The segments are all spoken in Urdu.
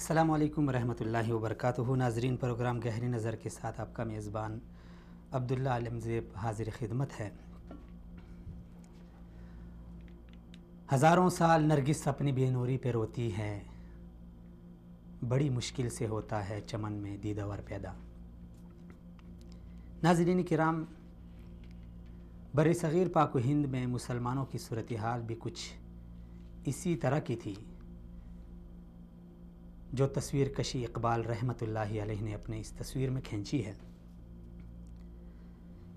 السلام علیکم ورحمۃ اللہ وبرکاتہ. ناظرین، پروگرام گہری نظر کے ساتھ آپ کا میزبان عبداللہ علمزیب حاضر خدمت ہے. ہزاروں سال نرگس اپنی بے نوری پہ روتی ہے، بڑی مشکل سے ہوتا ہے چمن میں دیدہ ور پیدا. ناظرین کرام، بر صغیر پاک و ہند میں مسلمانوں کی صورتحال بھی کچھ اسی طرح کی تھی جو تصویر کشی اقبال رحمۃ اللہ علیہ نے اپنے اس تصویر میں کھینچی ہے.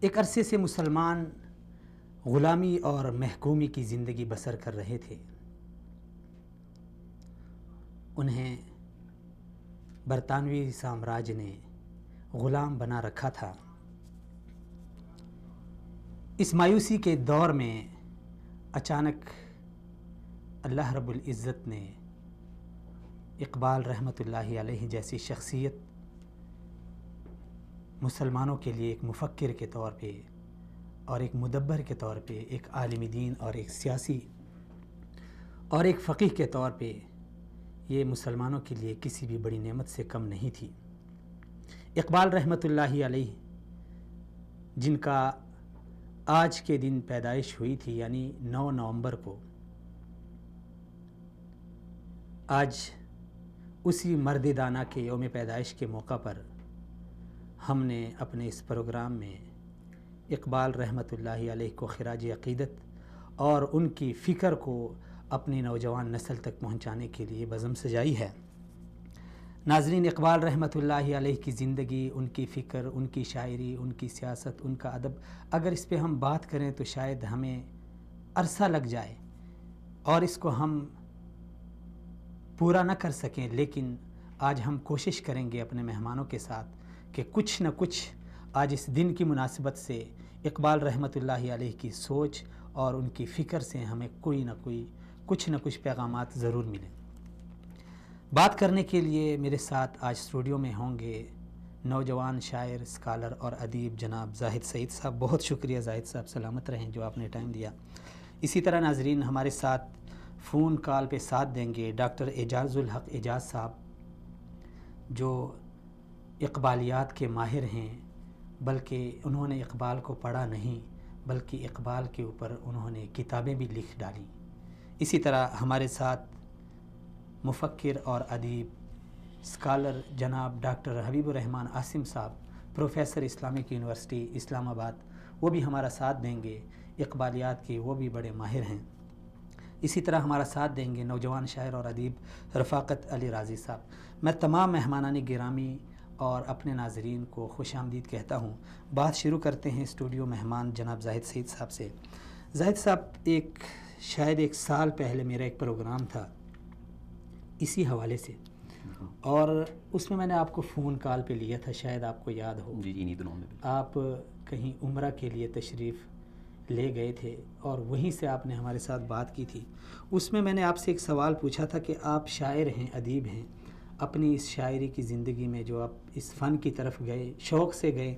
ایک عرصے سے مسلمان غلامی اور محکومی کی زندگی بسر کر رہے تھے. انہیں برطانوی سامراج نے غلام بنا رکھا تھا. اس مایوسی کے دور میں اچانک اللہ رب العزت نے اقبال رحمۃ اللہ علیہ جیسی شخصیت مسلمانوں کے لیے ایک مفکر کے طور پہ اور ایک مدبر کے طور پہ، ایک عالم دین اور ایک سیاسی اور ایک فقیہ کے طور پہ، یہ مسلمانوں کے لیے کسی بھی بڑی نعمت سے کم نہیں تھی. اقبال رحمۃ اللہ علیہ، جن کا آج کے دن پیدائش ہوئی تھی، یعنی 9 نومبر کو، آج اسی مرد دانا کے یوم پیدائش کے موقع پر ہم نے اپنے اس پروگرام میں اقبال رحمۃ اللہ علیہ کو خراج عقیدت اور ان کی فکر کو اپنی نوجوان نسل تک پہنچانے کے لیے بزم سجائی ہے. ناظرین، اقبال رحمۃ اللہ علیہ کی زندگی، ان کی فکر، ان کی شاعری، ان کی سیاست، ان کا ادب، اگر اس پہ ہم بات کریں تو شاید ہمیں عرصہ لگ جائے اور اس کو ہم پورا نہ کر سکیں. لیکن آج ہم کوشش کریں گے اپنے مہمانوں کے ساتھ کہ کچھ نہ کچھ آج اس دن کی مناسبت سے اقبال رحمۃ اللہ علیہ کی سوچ اور ان کی فکر سے ہمیں کوئی نہ کوئی کچھ نہ کچھ پیغامات ضرور ملیں. بات کرنے کے لیے میرے ساتھ آج اسٹوڈیو میں ہوں گے نوجوان شاعر، اسکالر اور ادیب جناب زاہد سعید صاحب. بہت شکریہ زاہد صاحب، سلامت رہیں جو آپ نے ٹائم دیا. اسی طرح ناظرین، ہمارے ساتھ فون کال پہ ساتھ دیں گے ڈاکٹر اعجاز الحق اعجاز صاحب، جو اقبالیات کے ماہر ہیں، بلکہ انہوں نے اقبال کو پڑھا نہیں بلکہ اقبال کے اوپر انہوں نے کتابیں بھی لکھ ڈالیں. اسی طرح ہمارے ساتھ مفکر اور ادیب، اسکالر جناب ڈاکٹر حبیب الرحمن عاصم صاحب، پروفیسر اسلامک یونیورسٹی اسلام آباد، وہ بھی ہمارا ساتھ دیں گے. اقبالیات کے وہ بھی بڑے ماہر ہیں. اسی طرح ہمارا ساتھ دیں گے نوجوان شاعر اور ادیب رفاقت علی رازی صاحب. میں تمام مہمانان گرامی اور اپنے ناظرین کو خوش آمدید کہتا ہوں. بات شروع کرتے ہیں اسٹوڈیو مہمان جناب زاہد سعید صاحب سے. زاہد صاحب، شاید ایک سال پہلے میرا ایک پروگرام تھا اسی حوالے سے، اور اس میں نے آپ کو فون کال پہ لیا تھا، شاید آپ کو یاد ہو. جی انہی دنوں میں آپ کہیں عمرہ کے لیے تشریف لے گئے تھے اور وہیں سے آپ نے ہمارے ساتھ بات کی تھی. اس میں نے آپ سے ایک سوال پوچھا تھا کہ آپ شاعر ہیں، ادیب ہیں، اپنی اس شاعری کی زندگی میں جو آپ اس فن کی طرف گئے، شوق سے گئے،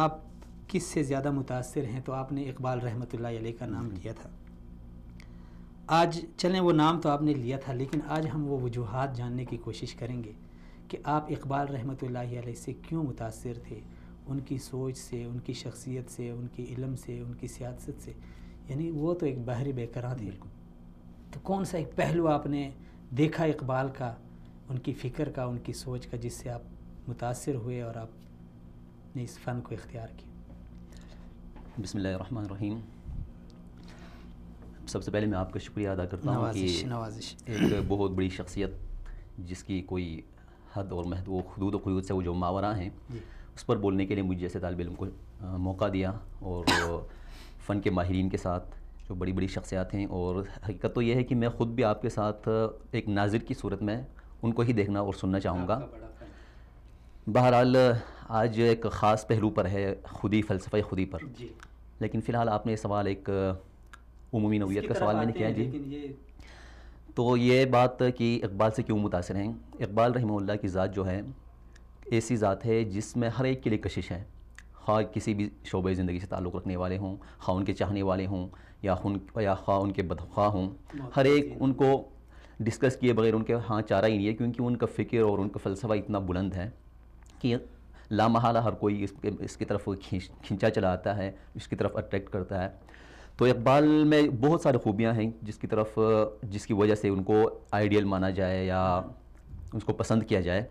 آپ کس سے زیادہ متاثر ہیں؟ تو آپ نے اقبال رحمۃ اللہ علیہ کا نام لیا تھا. آج چلیں، وہ نام تو آپ نے لیا تھا، لیکن آج ہم وہ وجوہات جاننے کی کوشش کریں گے کہ آپ اقبال رحمۃ اللہ علیہ سے کیوں متاثر تھے، ان کی سوچ سے، ان کی شخصیت سے، ان کی علم سے، ان کی سیاست سے. یعنی وہ تو ایک بحر بے قرار تھے. تو کون سا ایک پہلو آپ نے دیکھا اقبال کا، ان کی فکر کا، ان کی سوچ کا، جس سے آپ متاثر ہوئے اور آپ نے اس فن کو اختیار کیا؟ بسم اللہ الرحمن الرحیم. سب سے پہلے میں آپ کا شکریہ ادا کرتا ہوں کہ نوازش ایک بہت بڑی شخصیت جس کی کوئی حد اور محد و حدود و قیود سے وہ جو ماوراء ہیں، اس پر بولنے کے لیے مجھ جیسے طالب علم کو موقع دیا، اور فن کے ماہرین کے ساتھ جو بڑی بڑی شخصیات ہیں. اور حقیقت تو یہ ہے کہ میں خود بھی آپ کے ساتھ ایک ناظر کی صورت میں ان کو ہی دیکھنا اور سننا چاہوں گا. بہرحال آج ایک خاص پہلو پر ہے، خودی، فلسفہ خودی پر. لیکن فی الحال آپ نے یہ سوال ایک عمومی نوعیت کا سوال میں نے کیا. جی، تو یہ بات کہ اقبال سے کیوں متاثر ہیں. اقبال رحمہ اللہ کی ذات جو ہے ایسی ذات ہے جس میں ہر ایک کے لیے کشش ہے، خواہ کسی بھی شعبۂ زندگی سے تعلق رکھنے والے ہوں، خواہ ان کے چاہنے والے ہوں یا خواہ ان کے بدخواہ ہوں. ہر ایک ان کو ڈسکس کیے بغیر ان کے ہاں چارہ ہی نہیں ہے، کیونکہ ان کا فکر اور ان کا فلسفہ اتنا بلند ہے کہ لامحالہ ہر کوئی اس کی طرف کھینچا چلا آتا ہے، اس کی طرف اٹریکٹ کرتا ہے۔ تو اقبال میں بہت ساری خوبیاں ہیں جس کی وجہ سے ان کو آئیڈیل مانا جائے یا اس کو پسند کیا جائے۔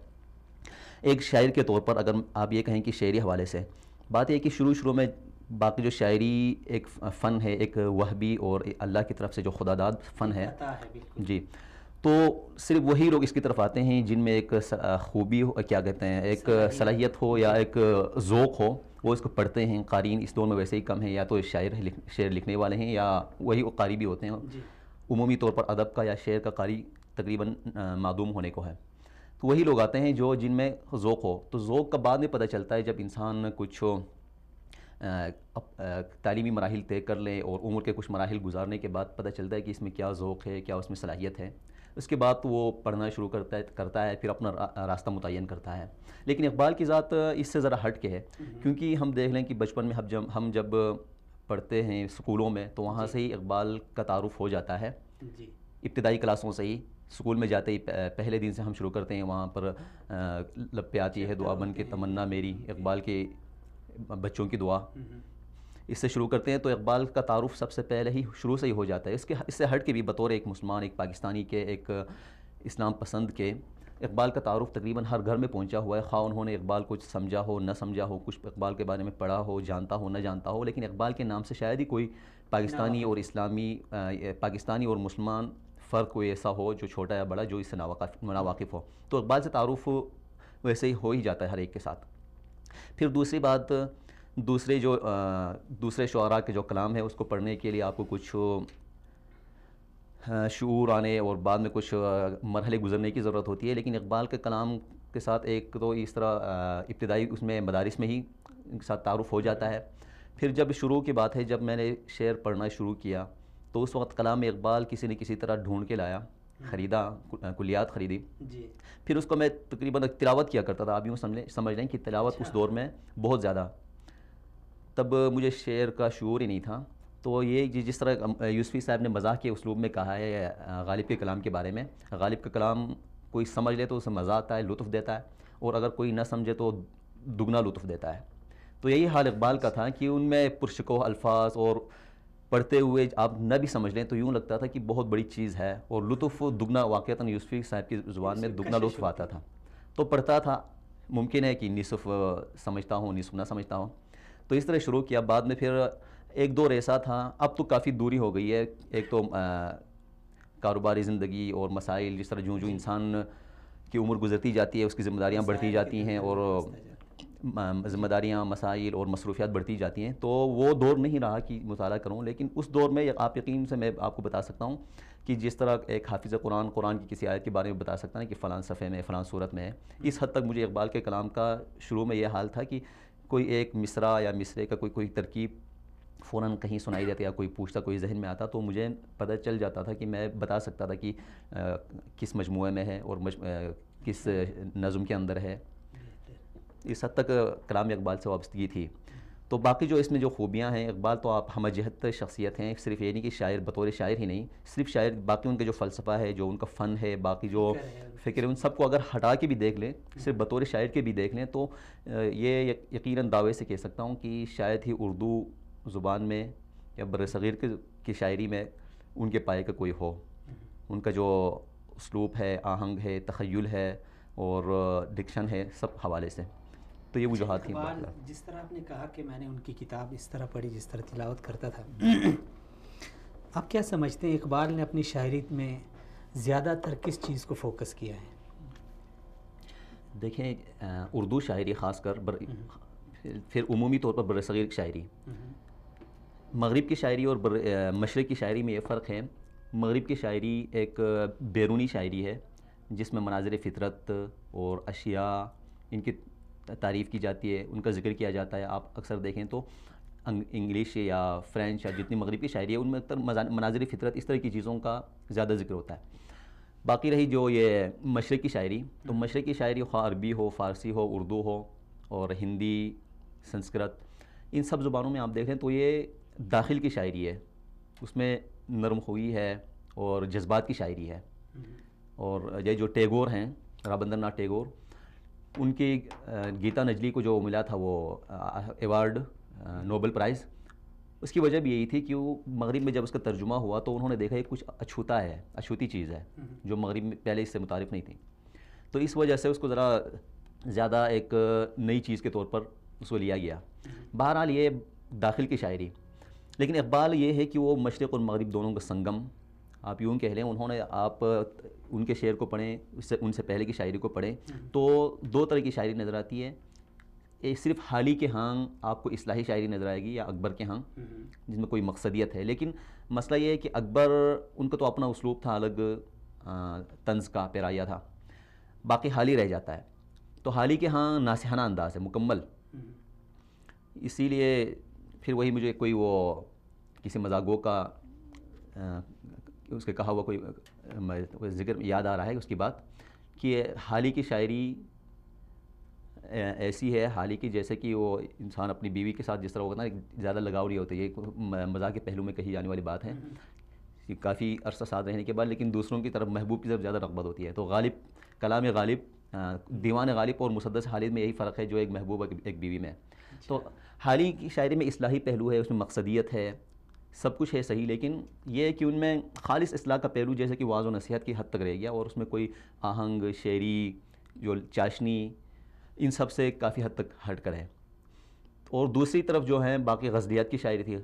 ایک شاعر کے طور پر اگر آپ یہ کہیں کہ شعری حوالے سے بات یہ ہے کہ شروع میں باقی جو شاعری ایک فن ہے، ایک وہبی اور اللہ کی طرف سے جو خدا داد فن ہے جی، تو صرف وہی لوگ اس کی طرف آتے ہیں جن میں ایک خوبی ہو، کیا کہتے ہیں، ایک صلاحیت ہو یا ایک ذوق ہو، وہ اس کو پڑھتے ہیں۔ قارئین اس دور میں ویسے ہی کم ہیں، یا تو شعر لکھنے والے ہیں یا وہی قاری بھی ہوتے ہیں۔ عمومی طور پر ادب کا یا شعر کا قاری تقریباً معدوم ہونے کو ہے، تو وہی لوگ آتے ہیں جن میں ذوق ہو۔ تو ذوق کا بعد میں پتہ چلتا ہے جب انسان کچھ تعلیمی مراحل طے کر لیں اور عمر کے کچھ مراحل گزارنے کے بعد پتہ چلتا ہے کہ اس میں کیا ذوق ہے، کیا اس میں صلاحیت ہے۔ اس کے بعد وہ پڑھنا شروع کرتا ہے، پھر اپنا راستہ متعین کرتا ہے۔ لیکن اقبال کی ذات اس سے ذرا ہٹ کے ہے، کیونکہ ہم دیکھ لیں کہ بچپن میں ہم جب پڑھتے ہیں اسکولوں میں تو وہاں سے ہی اقبال کا تعارف ہو جاتا ہے، ابتدائی کلاسوں سے ہی۔ اسکول میں جاتے ہی پہلے دن سے ہم شروع کرتے ہیں، وہاں پر لب پہ آتی ہے دعا بن کے تمنا میری، اقبال کے بچوں کی دعا، اس سے شروع کرتے ہیں۔ تو اقبال کا تعارف سب سے پہلے ہی شروع سے ہی ہو جاتا ہے۔ اس سے ہٹ کے بھی بطور ایک مسلمان، ایک پاکستانی کے، ایک اسلام پسند کے، اقبال کا تعارف تقریباً ہر گھر میں پہنچا ہوا ہے، خواہ انہوں نے اقبال کو سمجھا ہو نہ سمجھا ہو، کچھ اقبال کے بارے میں پڑھا ہو، جانتا ہو نہ جانتا ہو، لیکن اقبال کے نام سے شاید ہی کوئی پاکستانی اور مسلمان فرق کوئی ایسا ہو جو چھوٹا یا بڑا جو اس سے ناواقف ہو۔ تو اقبال سے تعارف ویسے ہی ہو ہی جاتا ہے ہر ایک کے ساتھ۔ پھر دوسری بات، دوسرے شعراء کے جو کلام ہے اس کو پڑھنے کے لیے آپ کو کچھ شعور آنے اور بعد میں کچھ مرحلے گزرنے کی ضرورت ہوتی ہے، لیکن اقبال کے کلام کے ساتھ ایک تو اس طرح ابتدائی اس میں مدارس میں ہی ان کے ساتھ تعارف ہو جاتا ہے۔ پھر جب شروع کی بات ہے، جب میں نے شعر پڑھنا شروع کیا تو اس وقت کلام اقبال کسی نے کسی طرح ڈھونڈ کے لایا، خریدا، کلیات خریدی، پھر اس کو میں تقریباً تلاوت کیا کرتا تھا۔ آپ یوں سمجھ لیں کہ تلاوت اس دور میں بہت زیادہ، تب مجھے شعر کا شعور ہی نہیں تھا۔ تو یہ جس طرح یوسفی صاحب نے مزاح کے اسلوب میں کہا ہے غالب کے کلام کے بارے میں، غالب کا کلام کوئی سمجھ لے تو اسے مزہ آتا ہے، لطف دیتا ہے، اور اگر کوئی نہ سمجھے تو دگنا لطف دیتا ہے۔ تو یہی حال اقبال کا تھا کہ ان میں پرشکوہ الفاظ، اور پڑھتے ہوئے آپ نہ بھی سمجھ لیں تو یوں لگتا تھا کہ بہت بڑی چیز ہے، اور لطف دگنا، واقعتاً یوسفی صاحب کی زبان میں دگنا لطف آتا تھا۔ تو پڑھتا تھا، ممکن ہے کہ نصف سمجھتا ہوں نصف نہ سمجھتا ہوں۔ تو اس طرح شروع کیا۔ بعد میں پھر ایک دور ایسا تھا، اب تو کافی دوری ہو گئی ہے، ایک تو کاروباری زندگی اور مسائل، جس طرح جو انسان کی عمر گزرتی جاتی ہے اس کی ذمہ داریاں بڑھتی جاتی ہیں، اور ذمہ داریاں، مسائل اور مصروفیات بڑھتی جاتی ہیں، تو وہ دور نہیں رہا کہ مطالعہ کروں۔ لیکن اس دور میں آپ یقین سے میں آپ کو بتا سکتا ہوں کہ جس طرح ایک حافظ قرآن کی کسی آیت کے بارے میں بتا سکتا ہے کہ فلاں صفحے میں فلاں صورت میں ہے، اس حد تک مجھے اقبال کے کلام کا شروع میں یہ حال تھا کہ کوئی ایک مصرع یا مصرے کا کوئی ترکیب فوراً کہیں سنائی دیتا یا کوئی پوچھتا، کوئی ذہن میں آتا، تو مجھے پتہ چل جاتا تھا کہ میں بتا سکتا تھا کہ کس مجموعے میں ہے اور کس نظم کے اندر ہے۔ اس حد تک کلام اقبال سے وابستگی تھی۔ تو باقی جو اس میں جو خوبیاں ہیں، اقبال تو آپ ہمہ جہت شخصیت ہیں، صرف یہ نہیں کہ شاعر بطور شاعر ہی نہیں، صرف شاعر، باقی ان کے جو فلسفہ ہے، جو ان کا فن ہے، باقی جو فکر ہے، ان سب کو اگر ہٹا کے بھی دیکھ لیں، صرف بطور شاعر کے بھی دیکھ لیں، تو یہ یقیناً دعوے سے کہہ سکتا ہوں کہ شاید ہی اردو زبان میں یا برصغیر کی شاعری میں ان کے پائے کا کوئی ہو۔ ان کا جو اسلوب ہے، آہنگ ہے، تخیل ہے اور ڈکشن ہے، سب حوالے سے، تو یہ وجوہات تھیں۔ جس طرح آپ نے کہا کہ میں نے ان کی کتاب اس طرح پڑھی جس طرح تلاوت کرتا تھا، آپ کیا سمجھتے ہیں اقبال نے اپنی شاعری میں زیادہ تر کس چیز کو فوکس کیا ہے؟ دیکھیں، اردو شاعری خاص کر، پھر عمومی طور پر برصغیر شاعری، مغرب کی شاعری اور مشرق کی شاعری میں یہ فرق ہے۔ مغرب کی شاعری ایک بیرونی شاعری ہے جس میں مناظر فطرت اور اشیاء، ان کی تعریف کی جاتی ہے، ان کا ذکر کیا جاتا ہے۔ آپ اکثر دیکھیں تو انگلش یا فرینچ یا جتنی مغرب کی شاعری ہے ان میں اکثر مناظر فطرت، اس طرح کی چیزوں کا زیادہ ذکر ہوتا ہے۔ باقی رہی جو یہ مشرق کی شاعری، تو مشرق کی شاعری خواہ عربی ہو، فارسی ہو، اردو ہو اور ہندی، سنسکرت، ان سب زبانوں میں آپ دیکھیں تو یہ داخل کی شاعری ہے، اس میں نرم خوئی ہے اور جذبات کی شاعری ہے۔ اور یہ جو ٹیگور ہیں، رابندر ناتھ ٹیگور، ان کی گیتا نجلی کو جو ملا تھا وہ ایوارڈ، نوبل پرائز، اس کی وجہ بھی یہی تھی کہ وہ مغرب میں جب اس کا ترجمہ ہوا تو انہوں نے دیکھا کہ کچھ اچھوتا ہے، اچھوتی چیز ہے جو مغرب میں پہلے اس سے متعارف نہیں تھی، تو اس وجہ سے اس کو ذرا زیادہ ایک نئی چیز کے طور پر اس کو لیا گیا۔ بہرحال یہ داخل کی شاعری، لیکن اقبال یہ ہے کہ وہ مشرق اور مغرب دونوں کا سنگم، آپ یوں کہہ لیں، انہوں نے آپ ان کے شعر کو پڑھیں، ان سے پہلے کی شاعری کو پڑھیں تو دو طرح کی شاعری نظر آتی ہے، ایک صرف حالی کے ہاں آپ کو اصلاحی شاعری نظر آئے گی، یا اکبر کے ہاں جس میں کوئی مقصدیت ہے، لیکن مسئلہ یہ ہے کہ اکبر ان کا تو اپنا اسلوب تھا الگ، طنز کا پیرایا تھا، باقی حالی رہ جاتا ہے، تو حالی کے ہاں ناصحانہ انداز ہے مکمل، اسی لیے پھر وہی مجھے کوئی وہ کسی مزاگو کا اس کے کہا ہوا کوئی ذکر یاد آ رہا ہے اس کی بات، کہ حالی کی شاعری ایسی ہے، حالی کی جیسے کہ وہ انسان اپنی بیوی کے ساتھ جس طرح ہوتا ہے نا، زیادہ لگاؤ نہیں ہوتا، یہ مزاح کے پہلو میں کہی جانے والی بات ہے کہ کافی عرصہ ساتھ رہنے کے بعد لیکن دوسروں کی طرف، محبوب کی طرف زیادہ رغبت ہوتی ہے، تو غالب کلام غالب، دیوان غالب اور مسدس حالد میں یہی فرق ہے جو ایک محبوب ایک بیوی میں ہے۔ تو حالی کی شاعری میں اصلاحی پہلو ہے، اس میں مقصدیت ہے، سب کچھ ہے صحیح، لیکن یہ ہے کہ ان میں خالص اصلاح کا پہلو جیسے کہ واعظ و نصیحت کی حد تک رہ گیا، اور اس میں کوئی آہنگ، شعری، جو چاشنی، ان سب سے کافی حد تک ہٹ کر ہے۔ اور دوسری طرف جو ہیں باقی غزلیات کی شاعری تھی،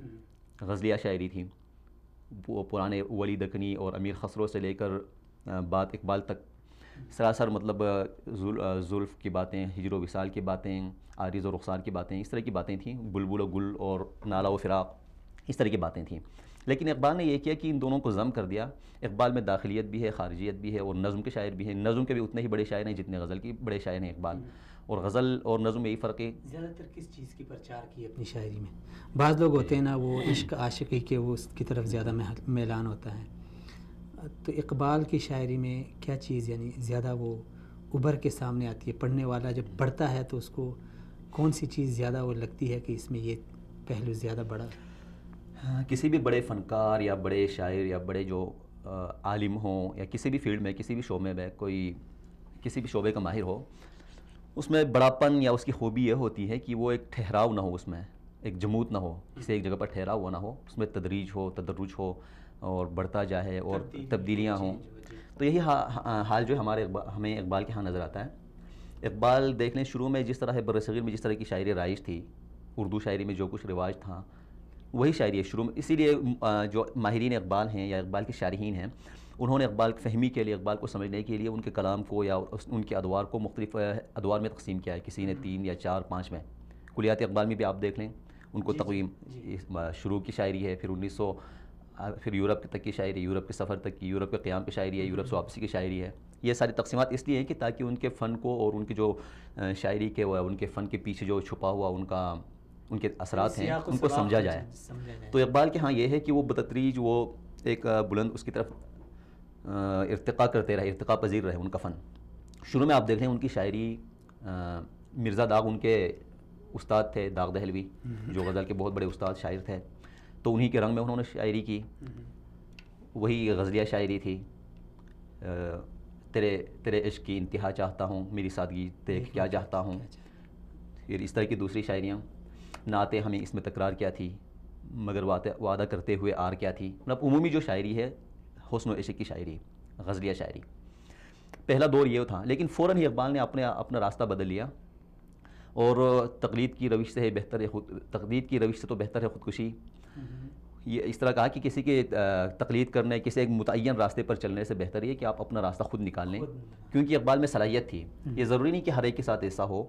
غزلیہ شاعری تھی، وہ پرانے ولی دکنی اور امیر خسرو سے لے کر بات اقبال تک سراسر مطلب زلف کی باتیں، ہجر و وصال کی باتیں، عارض و رخسار کی باتیں، اس طرح کی باتیں تھیں، بلبل و گل اور نالہ و فراق، اس طرح کی باتیں تھیں، لیکن اقبال نے یہ کیا کہ ان دونوں کو ضم کر دیا۔ اقبال میں داخلیت بھی ہے، خارجیت بھی ہے، اور نظم کے شاعر بھی ہیں، نظم کے بھی اتنے ہی بڑے شاعر ہیں جتنے غزل کے بڑے شاعر ہیں اقبال، اور غزل اور نظم میں یہی فرق ہے۔ زیادہ تر کس چیز کی پرچار کی اپنی شاعری میں؟ بعض لوگ ہوتے ہیں نا وہ عشق عاشقی کے، وہ اس کی طرف زیادہ میلان ہوتا ہے، تو اقبال کی شاعری میں کیا چیز یعنی زیادہ وہ ابھر کے سامنے آتی ہے؟ پڑھنے والا جب پڑھتا ہے تو اس کو کون سی چیز زیادہ وہ لگتی ہے کہ اس میں یہ پہلو زیادہ بڑا؟ کسی بھی بڑے فنکار یا بڑے شاعر یا بڑے جو عالم ہوں، یا کسی بھی فیلڈ میں، کسی بھی شعبے میں، کوئی کسی بھی شعبے کا ماہر ہو، اس میں بڑاپن یا اس کی خوبی یہ ہوتی ہے کہ وہ ایک ٹھہراؤ نہ ہو، اس میں ایک جمود نہ ہو، کسی ایک جگہ پر ٹھہرا ہوا نہ ہو، اس میں تدریج ہو، تدرج ہو، اور بڑھتا جائے اور تبدیلیاں ہوں۔ تو یہی حال جو ہمیں اقبال کے ہاں نظر آتا ہے۔ اقبال دیکھ لیں شروع میں جس طرح برصغیر میں جس طرح کی شاعری رائج تھی، اردو شاعری میں جو کچھ رواج تھا وہی شاعری ہے شروع میں، اسی لیے جو ماہرین اقبال ہیں یا اقبال کے شارحین ہیں، انہوں نے اقبال فہمی کے لیے، اقبال کو سمجھنے کے لیے ان کے کلام کو یا ان کے ادوار کو مختلف ادوار میں تقسیم کیا ہے، کسی نے 3 یا 4 5 میں۔ کلیات اقبال میں بھی آپ دیکھ لیں ان کو تقویم، شروع کی شاعری ہے، پھر 1900 پھر یورپ تک کی شاعری، یورپ کے سفر تک کی، یورپ کے قیام کی شاعری ہے، یورپ سے واپسی کی شاعری ہے۔ یہ ساری تقسیمات اس لیے ہیں کہ تاکہ ان کے فن کو اور ان کی جو شاعری کے ان کے فن کے پیچھے جو چھپا ہوا ان کے اثرات ہیں ان کو سمجھا جائے۔ تو اقبال کے ہاں یہ ہے کہ وہ بتدریج وہ ایک بلند اس کی طرف ارتقاء کرتے رہے، ارتقاء پذیر رہے ان کا فن۔ شروع میں آپ دیکھ لیں ان کی شاعری، مرزا داغ ان کے استاد تھے، داغ دہلوی جو غزل کے بہت بڑے استاد شاعر تھے، تو انہی کے رنگ میں انہوں نے شاعری کی، وہی غزلیہ شاعری تھی، تیرے عشق کی انتہا چاہتا ہوں، میری سادگی دیکھ کیا چاہتا ہوں، پھر اس طرح کی دوسری شاعریاں، نعتیں ہمیں اس میں تکرار کیا تھی، مگر وعدہ کرتے ہوئے آر کیا تھی، مطلب عمومی جو شاعری ہے حسن و عشق کی شاعری، غزلیہ شاعری، پہلا دور یہ تھا، لیکن فوراً ہی اقبال نے اپنا راستہ بدل لیا، اور تقلید کی روش سے تو بہتر ہے خودکشی، یہ اس طرح کہا کہ کسی کے تقلید کرنے، کسی ایک متعین راستے پر چلنے سے بہتر یہ کہ آپ اپنا راستہ خود نکال لیں، کیونکہ اقبال میں صلاحیت تھی، یہ ضروری نہیں کہ ہر ایک کے ساتھ ایسا ہو،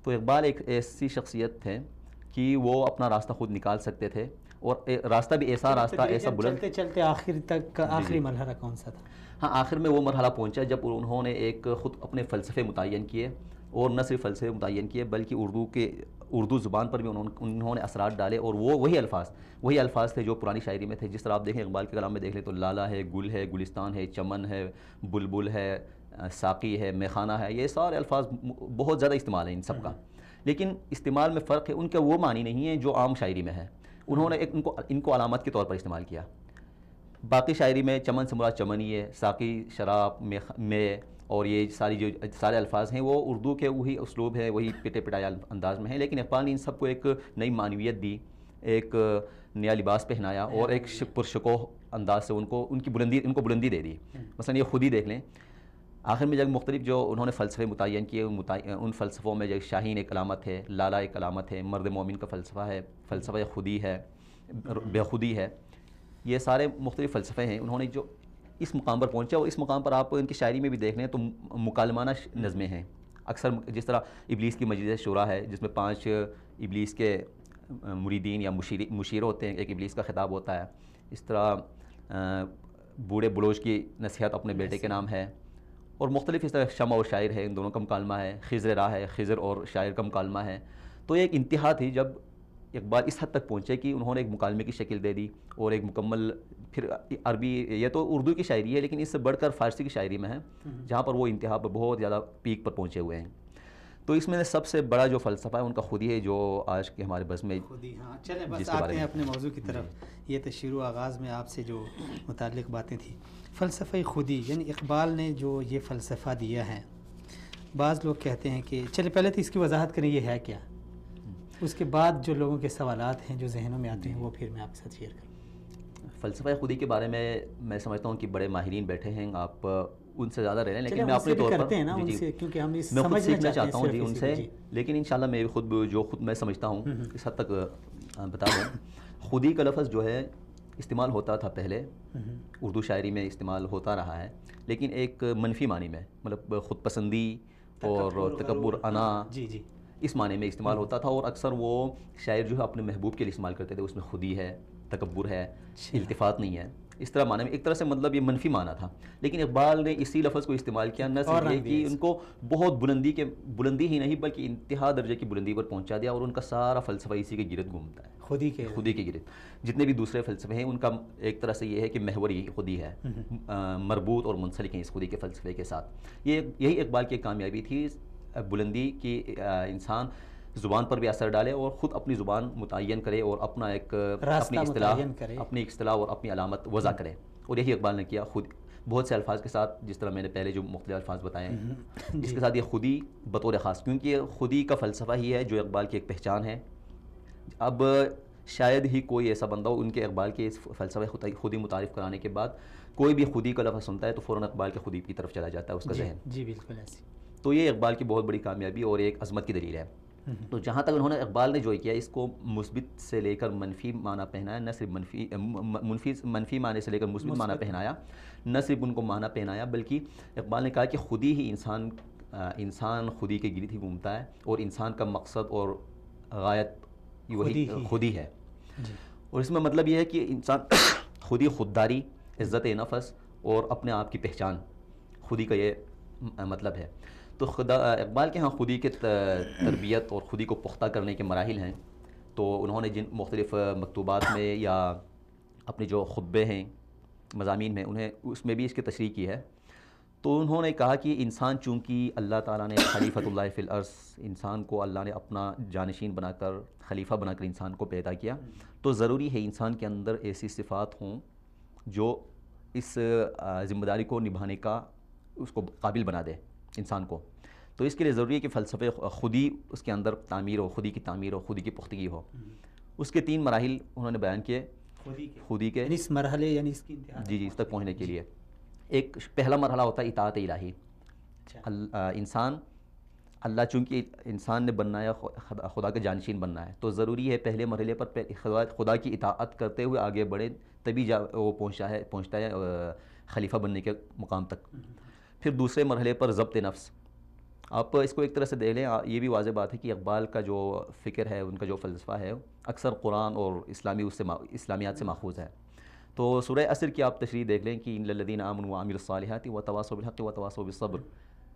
تو اقبال ایک ایسی شخصیت تھے کہ وہ اپنا راستہ خود نکال سکتے تھے، اور راستہ بھی ایسا بلند۔ چلتے چلتے آخر تک آخری مرحلہ کون سا تھا؟ ہاں، آخر میں وہ مرحلہ پہنچا جب انہوں نے ایک خود اپنے فلسفے متعین کیے، اور نہ صرف فلسفے متعین کیے بلکہ اردو زبان پر بھی انہوں نے اثرات ڈالے، اور وہی الفاظ تھے جو پرانی شاعری میں تھے۔ جس طرح آپ دیکھیں اقبال کے کلام میں دیکھ لیں تو لالا ہے، گل ہے، گلستان ہے، چمن ہے، بلبل ہے، ساقی ہے، میخانہ ہے، یہ سارے الفاظ بہت زیادہ استعمال ہیں ان سب کا، لیکن استعمال میں فرق ہے، ان کا وہ معنی نہیں ہے جو عام شاعری میں ہے، انہوں نے ان کو علامت کے طور پر استعمال کیا۔ باقی شاعری میں چمن سے مراد چمن ہی ہے، ساقی، شراب، میں اور یہ سارے الفاظ ہیں وہ اردو کے وہی اسلوب ہے، وہی پٹے پٹایا انداز میں ہیں، لیکن اقبال نے ان سب کو ایک نئی معنویت دی، ایک نیا لباس پہنایا اور ایک پرشکوہ انداز سے ان کو بلندی دے دی۔ مثلا یہ خود ہی دیکھ لیں، آخر میں جب مختلف جو انہوں نے فلسفے متعین کیے، ان فلسفوں میں شاہین ایک علامت ہے، لالا ایک علامت ہے، مرد مومن کا فلسفہ ہے، فلسفہ خودی ہے، بے خودی ہے، یہ سارے مختلف فلسفے ہیں۔ انہوں نے جو اس مقام پر پہنچا، اور اس مقام پر آپ ان کی شاعری میں بھی دیکھ لیں تو مکالمانہ نظمیں ہیں اکثر، جس طرح ابلیس کی مجلس شورا ہے جس میں 5 ابلیس کے مریدین یا مشیر ہوتے ہیں، ایک ابلیس کا خطاب ہوتا ہے، اس طرح بوڑھے بلوچ کی نصیحت اپنے بیٹے کے نام ہے، اور مختلف اس طرح شمع اور شاعر ہے، ان دونوں کا مکالمہ ہے، خضر راہ ہے، خضر اور شاعر کا مکالمہ ہے۔ تو یہ ایک انتہا تھی جب اقبال اس حد تک پہنچے کہ انہوں نے ایک مکالمے کی شکل دے دی، اور ایک مکمل پھر عربی، یہ تو اردو کی شاعری ہے لیکن اس سے بڑھ کر فارسی کی شاعری میں ہے، جہاں پر وہ انتہا پر بہت زیادہ پیک پر پہنچے ہوئے ہیں۔ تو اس میں سب سے بڑا جو فلسفہ ہے ان کا خودی ہے، جو آج کے ہمارے بزم میں خودی۔ ہاں چلیں بس آتے ہیں اپنے موضوع کی طرف۔ یہ تو شروع آغاز میں آپ سے جو متعلق باتیں تھیں، فلسفہ خودی، یعنی اقبال نے جو یہ فلسفہ دیا ہے، بعض لوگ کہتے ہیں کہ چلے پہلے تو اس کی وضاحت کریں یہ ہے کیا، اس کے بعد جو لوگوں کے سوالات ہیں جو ذہنوں میں آتے ہیں وہ پھر میں آپ کے ساتھ شیئر کروں۔ فلسفہ خودی کے بارے میں سمجھتا ہوں کہ بڑے ماہرین بیٹھے ہیں، آپ ان سے زیادہ رہ لیں، لیکن میں اپنے طور پر کرتے ہیں نا ان سے، کیونکہ ہم میں خود سیکھنا چاہتا ہوں ان سے، لیکن انشاءاللہ میں خود میں سمجھتا ہوں اس حد تک بتا دوں۔ خودی کا لفظ جو ہے استعمال ہوتا تھا پہلے، اردو شاعری میں استعمال ہوتا رہا ہے، لیکن ایک منفی معنی میں، مطلب خود پسندی اور تکبر، انا، اس معنی میں استعمال ہوتا تھا، اور اکثر وہ شاعر جو ہے اپنے محبوب کے لیے استعمال کرتے تھے، اس میں خودی ہے، تکبر ہے، التفات نہیں ہے، اس طرح معنی میں، ایک طرح سے مطلب یہ منفی معنی تھا۔ لیکن اقبال نے اسی لفظ کو استعمال کیا، نہ صرف یہ کہ ان کو بہت بلندی ہی نہیں بلکہ انتہا درجے کی بلندی پر پہنچا دیا، اور ان کا سارا فلسفہ اسی کے گرد گھومتا ہے، خودی کے گرد۔ جتنے بھی دوسرے فلسفے ہیں ان کا ایک طرح سے یہ ہے کہ محور ہی خودی ہے، مربوط اور منسلک ہیں اس خودی کے فلسفے کے ساتھ۔ یہی اقبال کی ایک کامیابی تھی، بلندی کی انسان زبان پر بھی اثر ڈالے اور خود اپنی زبان متعین کرے اور اپنا ایک اپنی اصطلاح اور اپنی علامت وضع کرے، اور یہی اقبال نے کیا، خود بہت سے الفاظ کے ساتھ، جس طرح میں نے پہلے جو مختلف الفاظ بتائے ہیں، اس کے ساتھ یہ خودی بطور خاص، کیونکہ یہ خودی کا فلسفہ ہی ہے جو اقبال کی ایک پہچان ہے۔ اب شاید ہی کوئی ایسا بندہ ہو ان کے اقبال کے اس فلسفہ خودی متعارف کرانے کے بعد کوئی بھی خودی کا لفظ سنتا ہے تو فوراً اقبال کے خودی کی طرف چلا جاتا ہے اس کا ذہن۔ جی بالکل ایسی۔ تو یہ اقبال کی بہت بڑی کامیابی اور ایک عظمت کی دلیل ہے۔ تو جہاں تک اقبال نے جو کیا، اس کو مثبت سے لے کر منفی معنی پہنایا، نہ صرف منفی معنی سے لے کر مثبت معنی پہنایا، نہ صرف ان کو معنی پہنایا، بلکہ اقبال نے کہا کہ خودی ہی انسان خودی کے گرد ہی گھومتا ہے، اور انسان کا مقصد اور غایت وہی خودی ہے۔ اور اس میں مطلب یہ ہے کہ انسان خودی، خودداری، عزت نفس اور اپنے آپ کی پہچان، خودی کا یہ مطلب ہے۔ تو اقبال کے ہاں خودی کے تربیت اور خودی کو پختہ کرنے کے مراحل ہیں، تو انہوں نے جن مختلف مکتوبات میں یا اپنے جو خطبے ہیں، مضامین میں، انہیں اس میں بھی اس کی تشریح کی ہے۔ تو انہوں نے کہا کہ انسان چونکہ اللہ تعالیٰ نے خلیفۃ اللہ فی الارض، انسان کو اللہ نے اپنا جانشین بنا کر، خلیفہ بنا کر انسان کو پیدا کیا، تو ضروری ہے انسان کے اندر ایسی صفات ہوں جو اس ذمہ داری کو نبھانے کا اس کو قابل بنا دے انسان کو۔ تو اس کے لیے ضروری ہے کہ فلسفے خودی اس کے اندر تعمیر ہو، خودی کی تعمیر ہو، خودی کی پختگی ہو۔ اس کے 3 مراحل انہوں نے بیان کیے خودی کے، اس مرحلے یعنی اس کی انتہا جی اس تک پہنچنے کے لیے۔ ایک پہلا مرحلہ ہوتا ہے اطاعت الہی۔ انسان، اللہ چونکہ انسان نے بننا ہے، خدا کا جانشین بننا ہے، تو ضروری ہے پہلے مرحلے پر خدا کی اطاعت کرتے ہوئے آگے بڑھے، تبھی وہ پہنچتا ہے خلیفہ بننے کے مقام تک۔ پھر دوسرے مرحلے پر ضبط نفس۔ آپ اس کو ایک طرح سے دیکھ لیں، یہ بھی واضح بات ہے کہ اقبال کا جو فکر ہے، ان کا جو فلسفہ ہے، اکثر قرآن اور اسلامیات سے ماخوذ ہے۔ تو سورہ عصر کی آپ تشریح دیکھ لیں کہ ان الذین آمنوا وعملوا الصالحات وتواصوا بالحق وتواصوا بالصبر،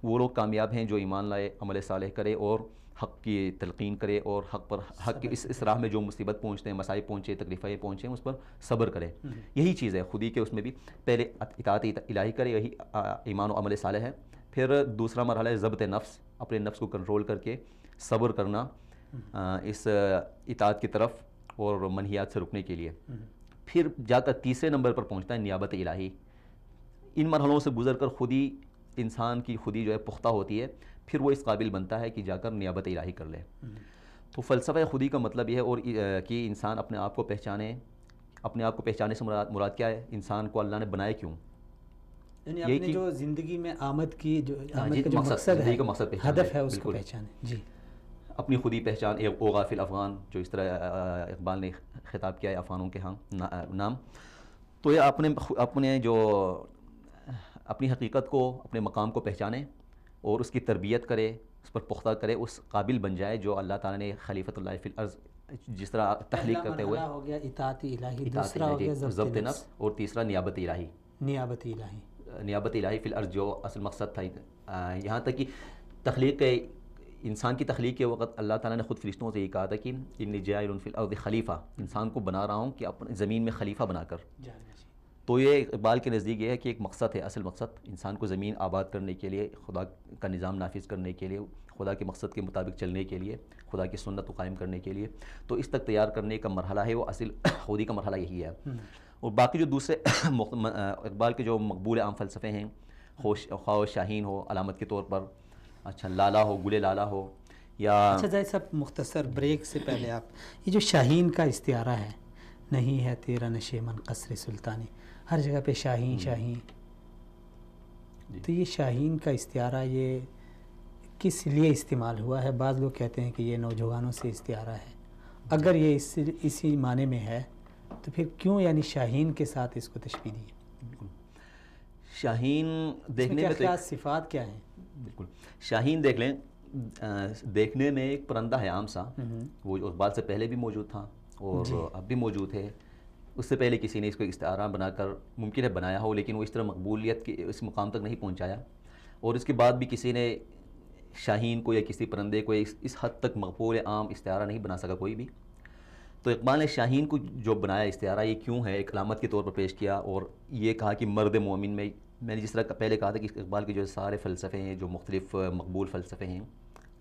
وہ لوگ کامیاب ہیں جو ایمان لائے، عمل صالح کرے اور حق کی تلقین کرے، اور حق کی اس راہ میں جو مصیبت پہنچتے ہیں، مسائب پہنچے، تکلیفیں پہنچیں، اس پر صبر کرے۔ یہی چیز ہے خودی کے، اس میں بھی پہلے اطاعت الہی کرے، یہی ایمان و عمل صالح ہے۔ پھر دوسرا مرحلہ ہے ضبط نفس، اپنے نفس کو کنٹرول کر کے صبر کرنا اس اطاعت کی طرف اور منہیات سے رکنے کے لیے۔ پھر جا کر تیسرے نمبر پر پہنچتا ہے نیابت الہی. ان مرحلوں سے گزر کر خود ہی انسان کی خودی جو ہے پختہ ہوتی ہے, پھر وہ اس قابل بنتا ہے کہ جا کر نیابت الہی کر لے. تو فلسفہ خودی کا مطلب یہ ہے اور کہ انسان اپنے آپ کو پہچانے. اپنے آپ کو پہچانے سے مراد کیا ہے؟ انسان کو اللہ نے بنایا کیوں؟ یعنی اپنے جو زندگی میں آمد کی جو مقصد ہے, ہدف ہے, اس کو پہچانے. جی, اپنی خودی پہچان. او غافل افغان, جو اس طرح اقبال نے خطاب کیا ہے افغانوں کے ہاں نام. تو یہ اپنے جو اپنی حقیقت کو, اپنے مقام کو پہچانے اور اس کی تربیت کرے, اس پر پختہ کرے, اس قابل بن جائے جو اللہ تعالیٰ نے خلیفۃ اللہ فی الارض جس طرح تخلیق کرتے ہوئے. ہو گیا اطاعت الہی, دوسرا ہو گیا ضبط نفس, اور تیسرا نیابت الہی. نیابت الہی, نیابت الہی فی الارض جو اصل مقصد تھا. یہاں تک کہ تخلیق کے انسان کی تخلیق کے وقت اللہ تعالیٰ نے خود فرشتوں سے یہ کہا تھا کہ انی جاعل فی الارض خلیفہ, انسان کو بنا رہا ہوں کہ اپنے زمین میں خلیفہ بنا کر. تو یہ اقبال کے نزدیک یہ ہے کہ ایک مقصد ہے, اصل مقصد انسان کو زمین آباد کرنے کے لیے, خدا کا نظام نافذ کرنے کے لیے, خدا کے مقصد کے مطابق چلنے کے لیے, خدا کی سنت کو قائم کرنے کے لیے. تو اس تک تیار کرنے کا مرحلہ ہے وہ اصل خودی کا مرحلہ یہی ہے. اور باقی جو دوسرے اقبال کے جو مقبول عام فلسفے ہیں, خواہ شاہین ہو علامت کے طور پر, اچھا لالا ہو, گل لالا ہو, یا اچھا زاہد صاحب مختصر بریک سے پہلے آپ یہ جو شاہین کا استعارہ ہے, نہیں ہے تیرا نشیمن قصر سلطانی, ہر جگہ پہ شاہین شاہین, تو یہ شاہین کا استعارہ یہ کس لیے استعمال ہوا ہے؟ بعض لوگ کہتے ہیں کہ یہ نوجوانوں سے استعارہ ہے. اگر یہ اسی معنی میں ہے تو پھر کیوں یعنی شاہین کے ساتھ اس کو تشبیہ دی؟ بالکل. شاہین دیکھنے میں کیا صفات کیا ہیں؟ بالکل, شاہین دیکھ لیں, دیکھنے میں ایک پرندہ ہے عام سا, وہ اقبال سے پہلے بھی موجود تھا اور اب بھی موجود ہے. اس سے پہلے کسی نے اس کو استعارہ بنا کر ممکن ہے بنایا ہو, لیکن وہ اس طرح مقبولیت کے اس مقام تک نہیں پہنچایا. اور اس کے بعد بھی کسی نے شاہین کو یا کسی پرندے کو اس حد تک مقبول عام استعارہ نہیں بنا سکا کوئی بھی. تو اقبال نے شاہین کو جو بنایا استعارہ, یہ کیوں ہے, ایک علامت کے طور پر پیش کیا اور یہ کہا کہ مرد مومن میں نے جس طرح پہلے کہا تھا کہ اقبال کے جو سارے فلسفے ہیں, جو مختلف مقبول فلسفے ہیں,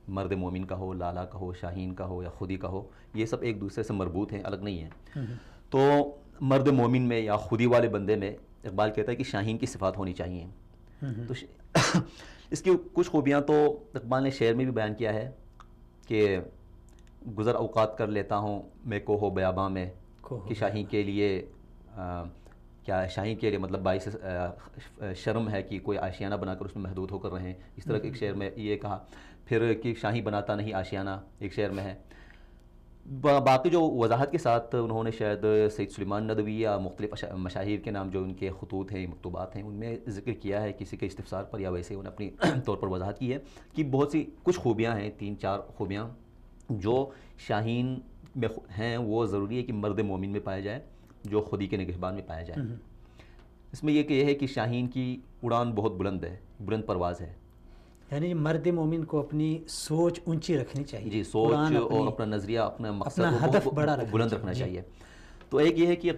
مرد مومن کا ہو, لالا کا ہو, شاہین کا ہو یا خودی کا ہو, یہ سب ایک دوسرے سے مربوط ہیں, الگ نہیں ہیں. تو مرد مومن میں یا خودی والے بندے میں اقبال کہتا ہے کہ شاہین کی صفات ہونی چاہیے. تو اس کی کچھ خوبیاں تو اقبال نے شعر میں بھی بیان کیا ہے کہ گزر اوقات کر لیتا ہوں میں کوہ و بیاباں میں, کہ شاہین کے لیے کیا شاہین کے لیے مطلب باعث شرم ہے کہ کوئی آشیانہ بنا کر اس میں محدود ہو کر رہیں. اس طرح ایک شعر میں یہ کہا. پھر کہ شاہین بناتا نہیں آشیانہ, ایک شعر میں ہے. باقی جو وضاحت کے ساتھ انہوں نے شاید سید سلیمان ندوی یا مختلف مشاہیر کے نام جو ان کے خطوط ہیں, مکتوبات ہیں, ان میں ذکر کیا ہے کسی کے استفسار پر یا ویسے انہوں نے اپنی طور پر وضاحت کی ہے کہ بہت سی کچھ خوبیاں ہیں, 3-4 خوبیاں جو شاہین میں ہیں, وہ ضروری ہے کہ مرد مومن میں پایا جائے, جو خودی کے نگہبان میں پایا جائے. اس میں یہ ہے کہ شاہین کی اڑان بہت بلند ہے, بلند پرواز ہے. یعنی مرد مومن کو اپنی سوچ اونچی رکھنی چاہیے. جی, سوچ اور اپنا نظریہ, اپنا مقصد ہدف بڑا بلند رکھنا چاہیے. تو ایک یہ ہے کہ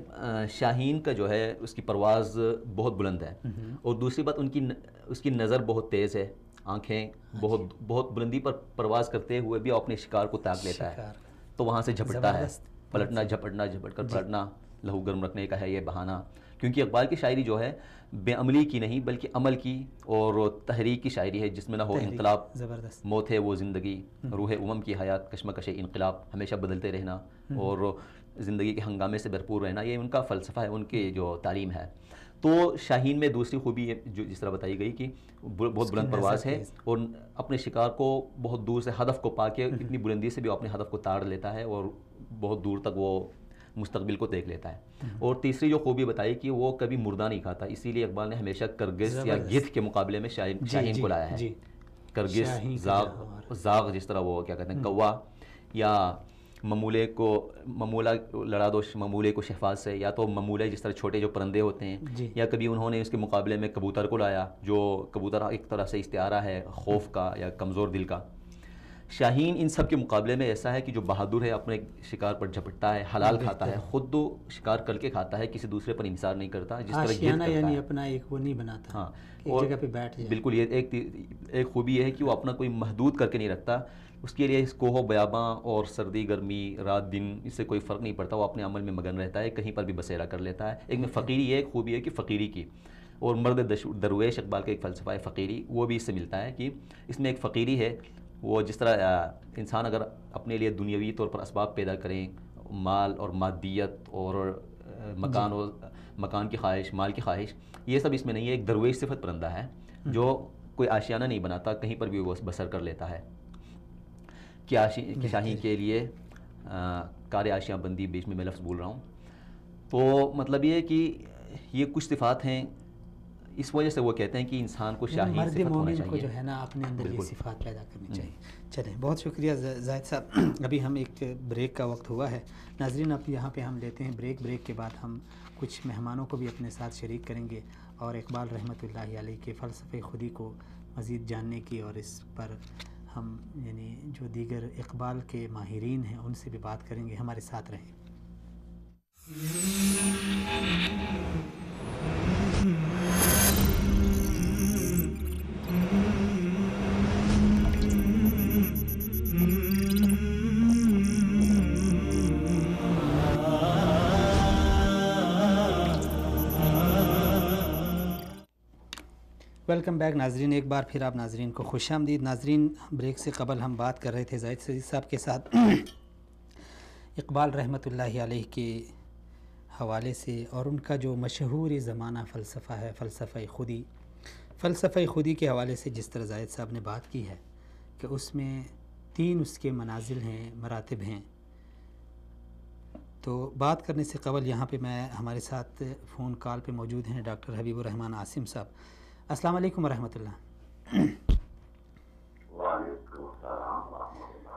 شاہین کا جو ہے اس کی پرواز بہت بلند ہے, اور دوسری بات اس کی نظر بہت تیز ہے, آنکھیں بہت بلندی پر پرواز کرتے ہوئے بھی اپنے شکار کو تاک لیتا ہے. تو وہاں سے جھپٹتا ہے, پلٹنا جھپٹنا, جھپٹ کر پلٹنا, لہو گرم رکھنے کا ہے یہ بہانہ. کیونکہ اقبال کی شاعری جو ہے بے عملی کی نہیں بلکہ عمل کی اور تحریک کی شاعری ہے, جس میں نہ ہو انقلاب, موت ہے وہ زندگی, روح امم کی حیات, کشمکش انقلاب, ہمیشہ بدلتے رہنا اور زندگی کے ہنگامے سے بھرپور رہنا, یہ ان کا فلسفہ ہے, ان کی جو تعلیم ہے. تو شاہین میں دوسری خوبی جو جس طرح بتائی گئی کہ بہت بلند پرواز ہے, اور اپنے شکار کو بہت دور سے ہدف کو پا کے اتنی بلندی سے بھی اپنے ہدف کو تاڑ لیتا ہے اور بہت دور تک وہ مستقبل کو دیکھ لیتا ہے. اور تیسری جو خوبی بتائی کہ وہ کبھی مردہ نہیں کھاتا, اسی لیے اقبال نے ہمیشہ کرگس یا گدھ کے مقابلے میں شاہین کو لایا ہے. کرگس, زاغ جس طرح وہ کیا کہتے ہیں کوا, یا ممولہ لڑا دو ممولے کو شہباز سے, یا تو ممولے جس طرح چھوٹے جو پرندے ہوتے ہیں, یا کبھی انہوں نے اس کے مقابلے میں کبوتر کو لایا, جو کبوتر ایک طرح سے استعارہ ہے خوف کا یا کمزور دل کا. شاہین ان سب کے مقابلے میں ایسا ہے کہ جو بہادر ہے, اپنے شکار پر جھپٹتا ہے, حلال کھاتا ہے, خود شکار کر کے کھاتا ہے, کسی دوسرے پر انحصار نہیں کرتا, جس طرح گدھ کرتا ہے. یعنی اپنا ایک وہ نہیں بناتا, ہاں, ایک جگہ پہ بیٹھ جائے. بالکل, یہ ایک خوبی یہ ہے کہ وہ اپنا کوئی محدود کر کے نہیں رکھتا, اس کے لیے اس کوہ و بیاباں اور سردی گرمی رات دن اس سے کوئی فرق نہیں پڑتا، وہ اپنے عمل میں مگن رہتا ہے، کہیں پر بھی بسیرا کر لیتا ہے۔ ایک میں فقیری یہ ایک خوبی ہے کہ فقیری کی، اور مرد درویش اقبال کا ایک فلسفہ ہے فقیری، وہ بھی اس سے ملتا ہے کہ اس میں ایک فقیری ہے۔ وہ جس طرح انسان اگر اپنے لیے دنیاوی طور پر اسباب پیدا کریں، مال اور مادیت اور مکان کی خواہش، مال کی خواہش، یہ سب اس میں نہیں ہے۔ ایک درویش صفت پرندہ ہے جو کوئی آشیانہ نہیں بناتا، کہیں پر بھی وہ بسر کر لیتا ہے کہ شاہین کے لیے کار آشیاں بندی، بیچ میں لفظ بول رہا ہوں۔ تو مطلب یہ ہے کہ یہ کچھ صفات ہیں، اس وجہ سے وہ کہتے ہیں کہ انسان کو شاہین مرد صفت ہونا مومن چاہیے، کو جو ہے نا اپنے اندر یہ بالکل صفات پیدا کرنی چاہیے۔ چلیں، بہت شکریہ زاہد صاحب۔ ابھی ہم ایک بریک کا وقت ہوا ہے ناظرین، اب یہاں پہ ہم لیتے ہیں بریک کے بعد ہم کچھ مہمانوں کو بھی اپنے ساتھ شریک کریں گے اور اقبال رحمۃ اللہ علیہ کے فلسفہ خودی کو مزید جاننے کی، اور اس پر ہم یعنی جو دیگر اقبال کے ماہرین ہیں ان سے بھی بات کریں گے۔ ہمارے ساتھ رہیں۔ ویلکم بیک ناظرین، ایک بار پھر آپ ناظرین کو خوش آمدید۔ ناظرین، بریک سے قبل ہم بات کر رہے تھے زاہد سعید صاحب کے ساتھ اقبال رحمۃ اللہ علیہ کے حوالے سے، اور ان کا جو مشہور زمانہ فلسفہ ہے فلسفہ خودی کے حوالے سے جس طرح زاہد صاحب نے بات کی ہے کہ اس میں 3 اس کے منازل ہیں، مراتب ہیں۔ تو بات کرنے سے قبل یہاں پہ میں ہمارے ساتھ فون کال پہ موجود ہیں ڈاکٹر حبیب الرحمن عاصم صاحب۔ السلام علیکم ورحمۃ اللہ۔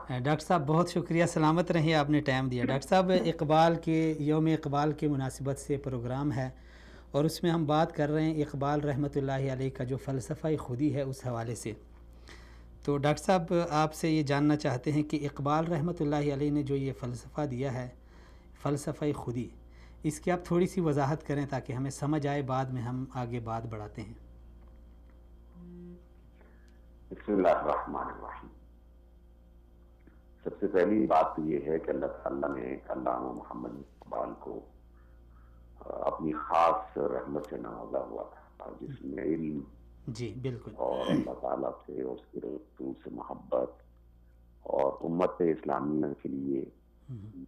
ڈاکٹر صاحب بہت شکریہ، سلامت رہیں، آپ نے ٹائم دیا۔ ڈاکٹر صاحب، یوم اقبال کے مناسبت سے پروگرام ہے اور اس میں ہم بات کر رہے ہیں اقبال رحمۃ اللہ علیہ کا جو فلسفہ خودی ہے اس حوالے سے۔ تو ڈاکٹر صاحب آپ سے یہ جاننا چاہتے ہیں کہ اقبال رحمۃ اللہ علیہ نے جو یہ فلسفہ دیا ہے، فلسفہ خودی، اس کی آپ تھوڑی سی وضاحت کریں تاکہ ہمیں سمجھ آئے، بعد میں ہم آگے بات بڑھاتے ہیں۔ بسم اللہ الرحمن الرحیم۔ سب سے پہلی بات تو یہ ہے کہ اللہ تعالیٰ نے علامہ محمد اقبال کو اپنی خاص رحمت سے نوازا ہوا تھا، جس میں علم جی بالکل، اور اللہ تعالیٰ سے اور اس کے رسول سے محبت اور امت اسلامیہ کے لیے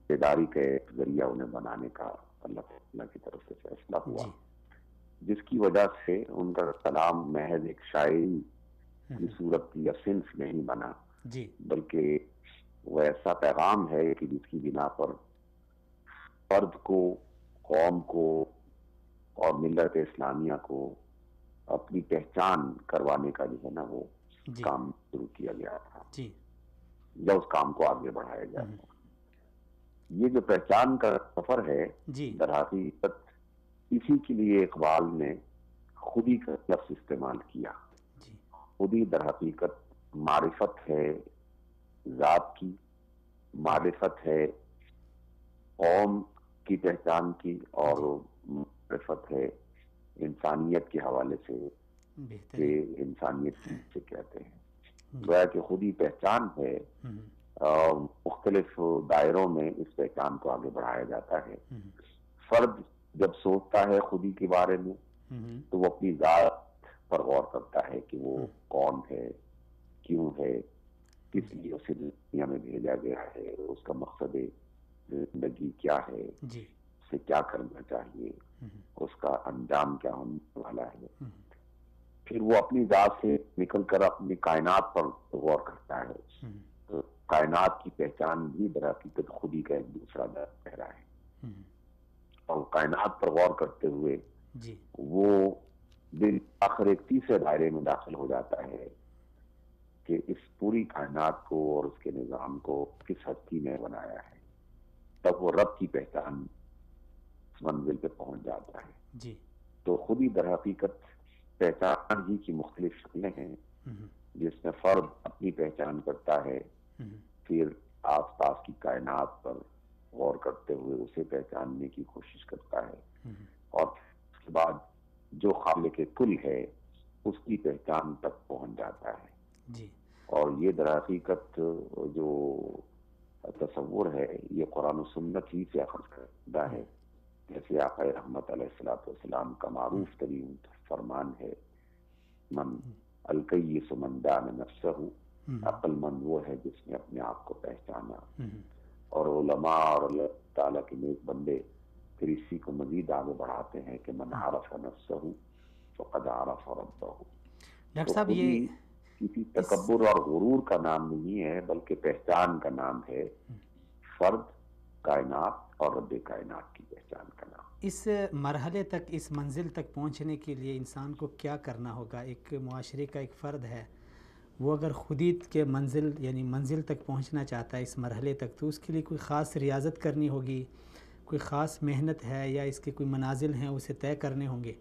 بیداری کا ایک ذریعہ انہیں بنانے کا اللہ تعالیٰ کی طرف سے فیصلہ ہوا، جس کی وجہ سے ان کا کلام محض ایک شاعری کی صورت یا صنف نہیں بنا، بلکہ وہ ایسا پیغام ہے کہ جس کی بنا پر فرد کو، قوم کو اور ملت اسلامیہ کو اپنی پہچان کروانے کا جو ہے نا وہ کام شروع کیا گیا تھا، یا اس کام کو آگے بڑھایا گیا تھا۔ یہ جو پہچان کا سفر ہے، در حقیقت اسی کے لیے اقبال نے خودی کا لفظ استعمال کیا۔ خودی در حقیقت معرفت ہے ذات کی، معرفت ہے قوم کی پہچان کی، اور معرفت ہے انسانیت کے حوالے سے کہ انسانیت سے کہتے ہیں۔ گویا کہ خودی پہچان ہے، مختلف دائروں میں اس پہچان کو آگے بڑھایا جاتا ہے۔ فرد جب سوچتا ہے خودی کے بارے میں تو وہ اپنی ذات پر غور کرتا ہے کہ وہ کون ہے، کیوں ہے، کس لیے اسے دنیا میں بھیجا گیا ہے، اس کا مقصد زندگی کیا ہے، اسے کیا کرنا چاہیے، اس کا انجام کیا ہونے والا ہے۔ پھر وہ اپنی ذات سے نکل کر اپنی کائنات پر غور کرتا ہے، تو کائنات کی پہچان بھی در حقیقت خودی کا ایک دوسرا دائرہ ہے، اور کائنات پر غور کرتے ہوئے وہ آخر ایک تیسرے دائرے میں داخل ہو جاتا ہے کہ اس پوری کائنات کو اور اس کے نظام کو کس ہستی نے بنایا ہے۔ تب وہ رب کی پہچان اس منزل پہ پہنچ جاتا ہے۔ تو خودی در حقیقت پہچان ہی کی مختلف شکلیں ہیں، جس میں فرد اپنی پہچان کرتا ہے، پھر آس پاس کی کائنات پر غور کرتے ہوئے اسے پہچاننے کی کوشش کرتا ہے، اور اس کے بعد جو خالق کل ہے اس کی پہچان تک پہنچ جاتا ہے۔ اور یہ در حقیقت جو تصور ہے یہ قرآن و سنت ہی سے اخذ کردہ ہے. جیسے آقا رحمت علیہ الصلوۃ والسلام کا معروف ترین فرمان ہے، من الکیس من دان نفسہ، عقل مند وہ ہے جس نے اپنے آپ کو پہچانا. اور علماء اور اللہ تعالیٰ کے نیک بندے پھر اسی کو مزید آگے بڑھاتے ہیں کہ من عرف نفسہ فقد عرف ربہ. ڈاکٹر صاحب یہ کسی تکبر اور غرور کا نام نہیں ہے، بلکہ پہچان کا نام ہے. فرد، کائنات اور رب کائنات کی پہچان کا نام. اس مرحلے تک، اس منزل تک پہنچنے کے لیے انسان کو کیا کرنا ہوگا؟ ایک معاشرے کا ایک فرد ہے، وہ اگر خودی کے منزل یعنی منزل تک پہنچنا چاہتا ہے اس مرحلے تک، تو اس کے لیے کوئی خاص ریاضت کرنی ہوگی، کوئی خاص محنت ہے، یا اس کے کوئی منازل ہیں اسے طے کرنے ہوں گے؟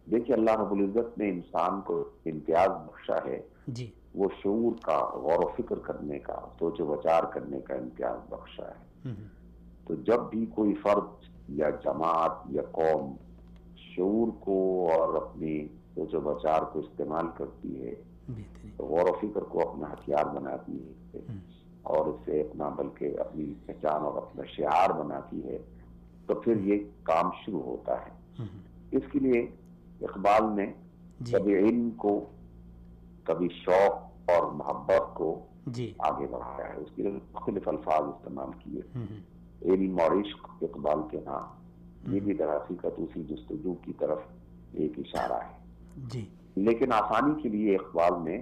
دیکھیے، اللہ رب العزت نے انسان کو امتیاز بخشا ہے، جی، وہ شعور کا، غور و فکر کرنے کا، سوچ و بچار کرنے کا امتیاز بخشا ہے. تو جب بھی کوئی فرد یا جماعت یا قوم شعور کو اور اپنی سوچ و بچار کو استعمال کرتی ہے، غور و فکر کو اپنا ہتھیار بناتی ہے اور اس سے اپنا بلکہ اپنی پہچان اور اپنا شعار بناتی ہے، تو پھر یہ کام شروع ہوتا ہے. اس کے لیے اقبال نے کبھی علم کو، کبھی شوق اور محبت کو آگے بڑھایا ہے. اس کے لیے مختلف الفاظ استعمال کیے. علم اور عشق اقبال کے ہاں یہ بھی در حقیقت اسی جستجو کی طرف ایک اشارہ ہے. لیکن آسانی کے لیے اقبال نے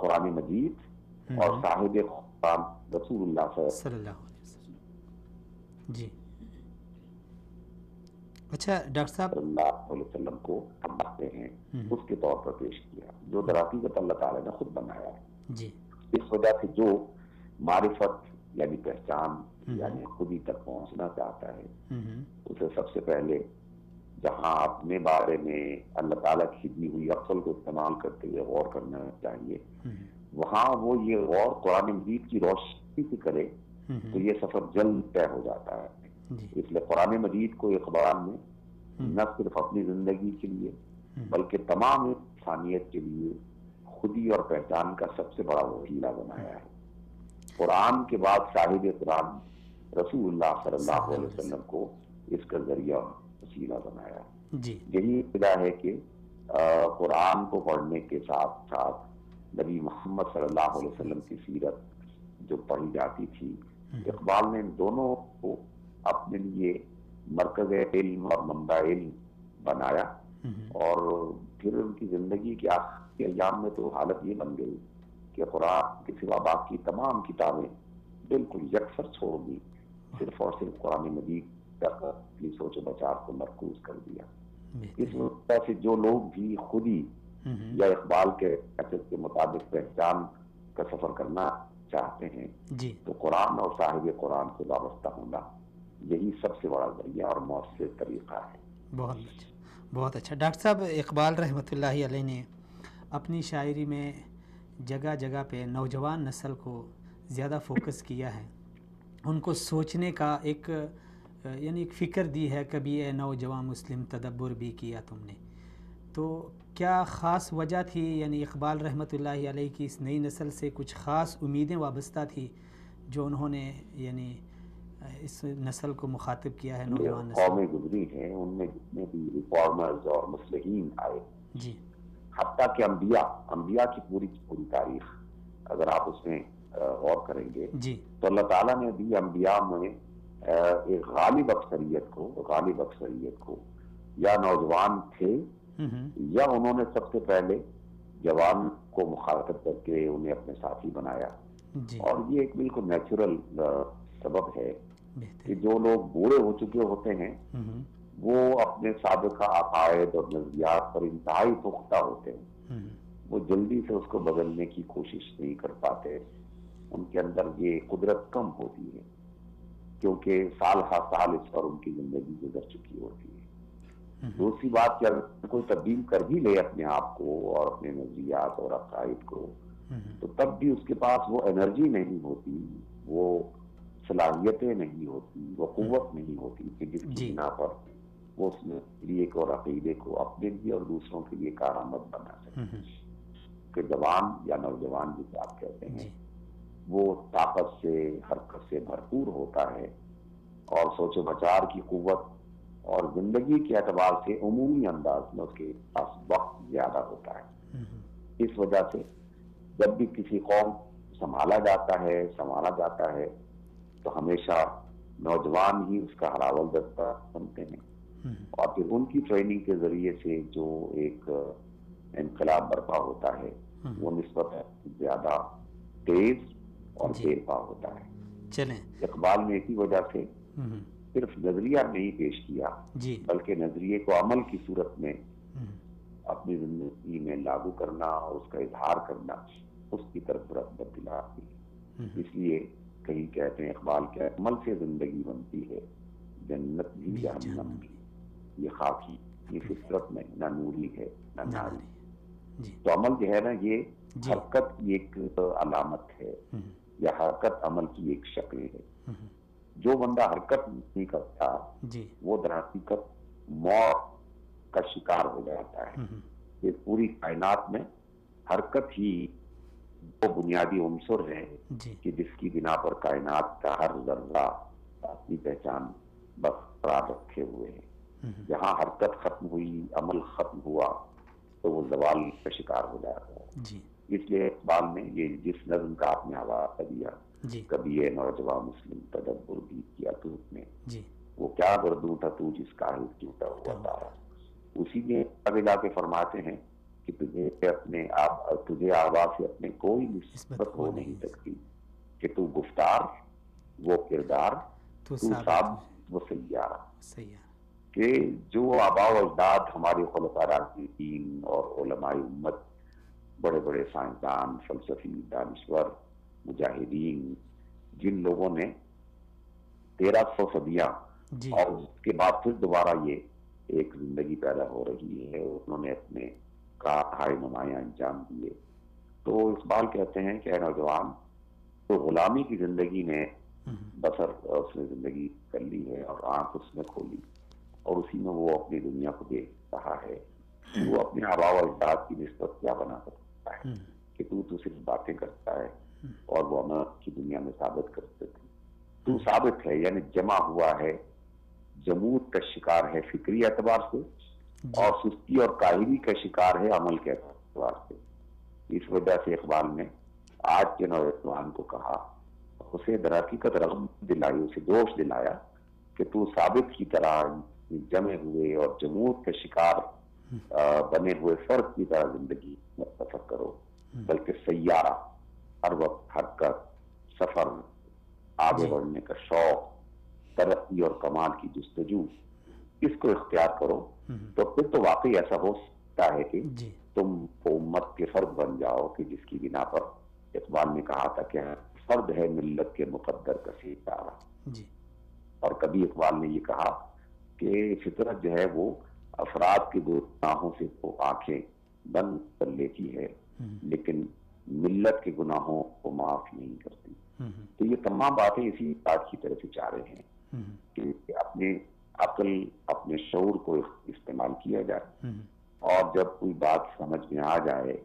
قرآن مجید اور صاحب قرآن رسول اللہ صلی اللہ علیہ وسلم جی. اچھا ڈاکٹر صاحب، صلی اللہ علیہ وسلم کو ہم باتیں ہیں اس کے طور پر پیش کیا، جو در حقیقت اللہ تعالیٰ نے خود بنایا ہے. جی، اس وجہ سے جو معرفت یعنی پہچان یعنی خودی تک پہنچنا چاہتا ہے، اسے سب سے پہلے جہاں اپنے بارے میں اللہ تعالیٰ کی دی ہوئی عقل کو استعمال کرتے ہوئے غور کرنا چاہیے. وہاں وہ یہ غور قرآن مجید کی روشنی سے کرے تو یہ سفر جلد طے ہو جاتا ہے. اس لیے قرآن مجید کو اقبال نے نہ صرف اپنی زندگی کے لیے بلکہ تمام انسانیت کے لیے خودی اور پہچان کا سب سے بڑا وسیلہ بنایا ہے. قرآن کے بعد صاحب قرآن رسول اللہ صلی اللہ علیہ وسلم کو اس کا ذریعہ وسیلہ بنایا. یہی وجہ ہے کہ قرآن کو پڑھنے کے ساتھ ساتھ نبی محمد صلی اللہ علیہ وسلم کی سیرت جو پڑھی جاتی تھی، اقبال نے ان دونوں کو اپنے لیے مرکز علم اور منبع علم بنایا. اور پھر ان کی زندگی کے آخری ایام میں تو حالت یہ بن گئی کہ قرآن کے سوا باقی تمام کتابیں بالکل یکسر چھوڑ دی، صرف اور صرف قرآن مجید تک اپنی سوچ و بچار کو مرکوز کر دیا. اس وجہ سے جو لوگ بھی خودی یا اقبال کے حیثیت کے مطابق پہچان کا سفر کرنا چاہتے ہیں تو قرآن اور صاحب قرآن سے وابستہ ہونا یہی سب سے بڑا ذریعہ اور مؤثر طریقہ ہے. بہت اچھا، بہت اچھا. ڈاکٹر صاحب، اقبال رحمۃ اللہ علیہ نے اپنی شاعری میں جگہ جگہ پہ نوجوان نسل کو زیادہ فوکس کیا ہے، ان کو سوچنے کا ایک یعنی ایک فکر دی ہے. کبھی اے نوجوان مسلم تدبر بھی کیا تم نے. تو کیا خاص وجہ تھی، یعنی اقبال رحمۃ اللہ علیہ کی اس نئی نسل سے کچھ خاص امیدیں وابستہ تھی جو انہوں نے یعنی اس نسل کو مخاطب کیا ہے؟ نوجوان نسل قومیں گزری ہیں، ان میں جتنے بھی ریفارمرز اور مصلحین آئے، حتیٰ کہ انبیاء کی پوری تاریخ اگر آپ اس میں غور کریں گے تو اللہ تعالیٰ نے بھی انبیاء میں ایک غالب اکثریت کو یا نوجوان تھے یا انہوں نے سب سے پہلے جوان کو مخاطب کر کے انہیں اپنے ساتھی بنایا. اور یہ ایک بالکل نیچرل سبب ہے کہ جو لوگ بوڑھے ہو چکے ہوتے ہیں وہ اپنے سابقہ عقائد اور نظریات پر انتہائی پختہ ہوتے ہیں، وہ جلدی سے اس کو بدلنے کی کوشش نہیں کر پاتے. ان کے اندر یہ قدرت کم ہوتی ہے کیونکہ سال ہر سال اس پر ان کی زندگی گزر چکی ہوتی ہے. دوسری بات کہ اگر کوئی تبدیل کر بھی لے اپنے آپ کو اور اپنے نظریات اور عقائد کو تو تب بھی اس کے پاس وہ انرجی نہیں ہوتی، وہ صلاحیتیں نہیں ہوتی، وہ قوت نہیں ہوتی کہ جس کی بنا پر وہ اس نظریے کو اور عقیدے کو اپنے لیے اور دوسروں کے لیے کارآمد بنا سکے. کہ جوان یا نوجوان جسے آپ کہتے ہیں وہ طاقت سے حرکت سے بھرپور ہوتا ہے اور سوچ و بچار کی قوت اور زندگی کے اعتبار سے عمومی انداز میں اس کے پاس وقت زیادہ ہوتا ہے. اس وجہ سے جب بھی کسی قوم سنبھالا جاتا ہے تو ہمیشہ نوجوان ہی اس کا ہراول دستہ بنتے ہیں اور پھر ان کی ٹریننگ کے ذریعے سے جو ایک انقلاب برپا ہوتا ہے وہ نسبت زیادہ تیز اور دیر پا ہوتا ہے. چلیں اقبال نے اسی وجہ سے صرف نظریہ نہیں پیش کیا بلکہ نظریے کو عمل کی صورت میں اپنی زندگی میں لاگو کرنا اور اس کا اظہار کرنا اس کی طرف رغبت دلا دی. اس لیے کہیں کہتے ہیں اقبال کے عمل سے زندگی بنتی ہے جنت بھی جہنم بھی، یہ خاکی یہ فطرت میں نہ نوری ہے نہ ناری. تو عمل جو ہے نا یہ حرکت کی ایک علامت ہے یا حرکت عمل کی ایک شکل ہے. جو بندہ حرکت نہیں کرتا وہ در حقیقت موت کا شکار ہو جاتا ہے. یہ پوری کائنات میں حرکت ہی وہ بنیادی عنصر ہے کہ جس کی بنا پر کائنات کا ہر ذرہ اپنی پہچان برقرار رکھے ہوئے ہے. جہاں حرکت ختم ہوئی عمل ختم ہوا تو وہ زوال کا شکار ہو جاتا ہے. اس لیے اقبال نے یہ جس نظم کا آپ نے حوالہ دیا کبھی یہ نوجوان مسلم تدبر بھی کیا تو نے وہ کیا گردوں تھا تو جس کا حل ٹوٹا ہوا تارا، اسی میں آگے جا کے فرماتے ہیں کہ تجھے آواز سے اپنے کوئی نسبت ہو نہیں سکتی کہ تو گفتار وہ کردار تو ثابت وہ سیارہ. کہ جو آباء و اجداد ہمارے خلفاء راشدین اور علماء امت بڑے بڑے سائنسدان فلسفی دانشور مجاہدین جن لوگوں نے 1300 صدیاں اور اس کے بعد پھر دوبارہ یہ ایک زندگی پیدا ہو رہی ہے انہوں نے اپنے کارہائے نمایاں انجام دیے. تو اقبال کہتے ہیں کہ اے نوجوان تو غلامی کی زندگی میں بسر اس نے زندگی کر لی ہے اور آنکھ اس نے کھولی اور اسی میں وہ اپنی دنیا کو دیکھ رہا ہے. وہ اپنے آباء و اجداد کی نسبت کیا بنا سکتا ہے کہ تو صرف باتیں کرتا ہے اور وہ عمل کی دنیا میں ثابت کرتے تھے. تو ثابت ہے یعنی جمع ہوا ہے، جمود کا شکار ہے فکری اعتبار سے اور سستی اور کاہلی کا شکار ہے عمل کے اعتبار سے. اس وجہ سے اقبال نے آج کے نوجوان کو کہا، اسے در حقیقت رغبت دلائی، اسے جوش دلایا کہ تو ثابت کی طرح جمے ہوئے اور جمود کا شکار بنے ہوئے فرد کی طرح زندگی میں سفر کرو، بلکہ سیارہ ہر وقت حرکت سفر آگے بڑھنے کا شوق ترقی اور کمال کی جستجو اس کو اختیار کرو تو پھر تو واقعی ایسا ہو سکتا ہے کہ تم امت کے فرد بن جاؤ کہ جس کی بنا پر اقبال نے کہا تھا کہ فرد ہے ملت کے مقدر کا ستارہ. اور کبھی اقبال نے یہ کہا کہ فطرت جو ہے وہ افراد کے گناہوں سے تو آنکھیں بند کر لیتی ہے لیکن ملت کے گناہوں کو معاف نہیں کرتی. تو یہ تمام باتیں اسی بات کی طرف اشارے ہیں کہ اپنے عقل اپنے شعور کو استعمال کیا جائے اور جب کوئی بات سمجھ میں آ جائے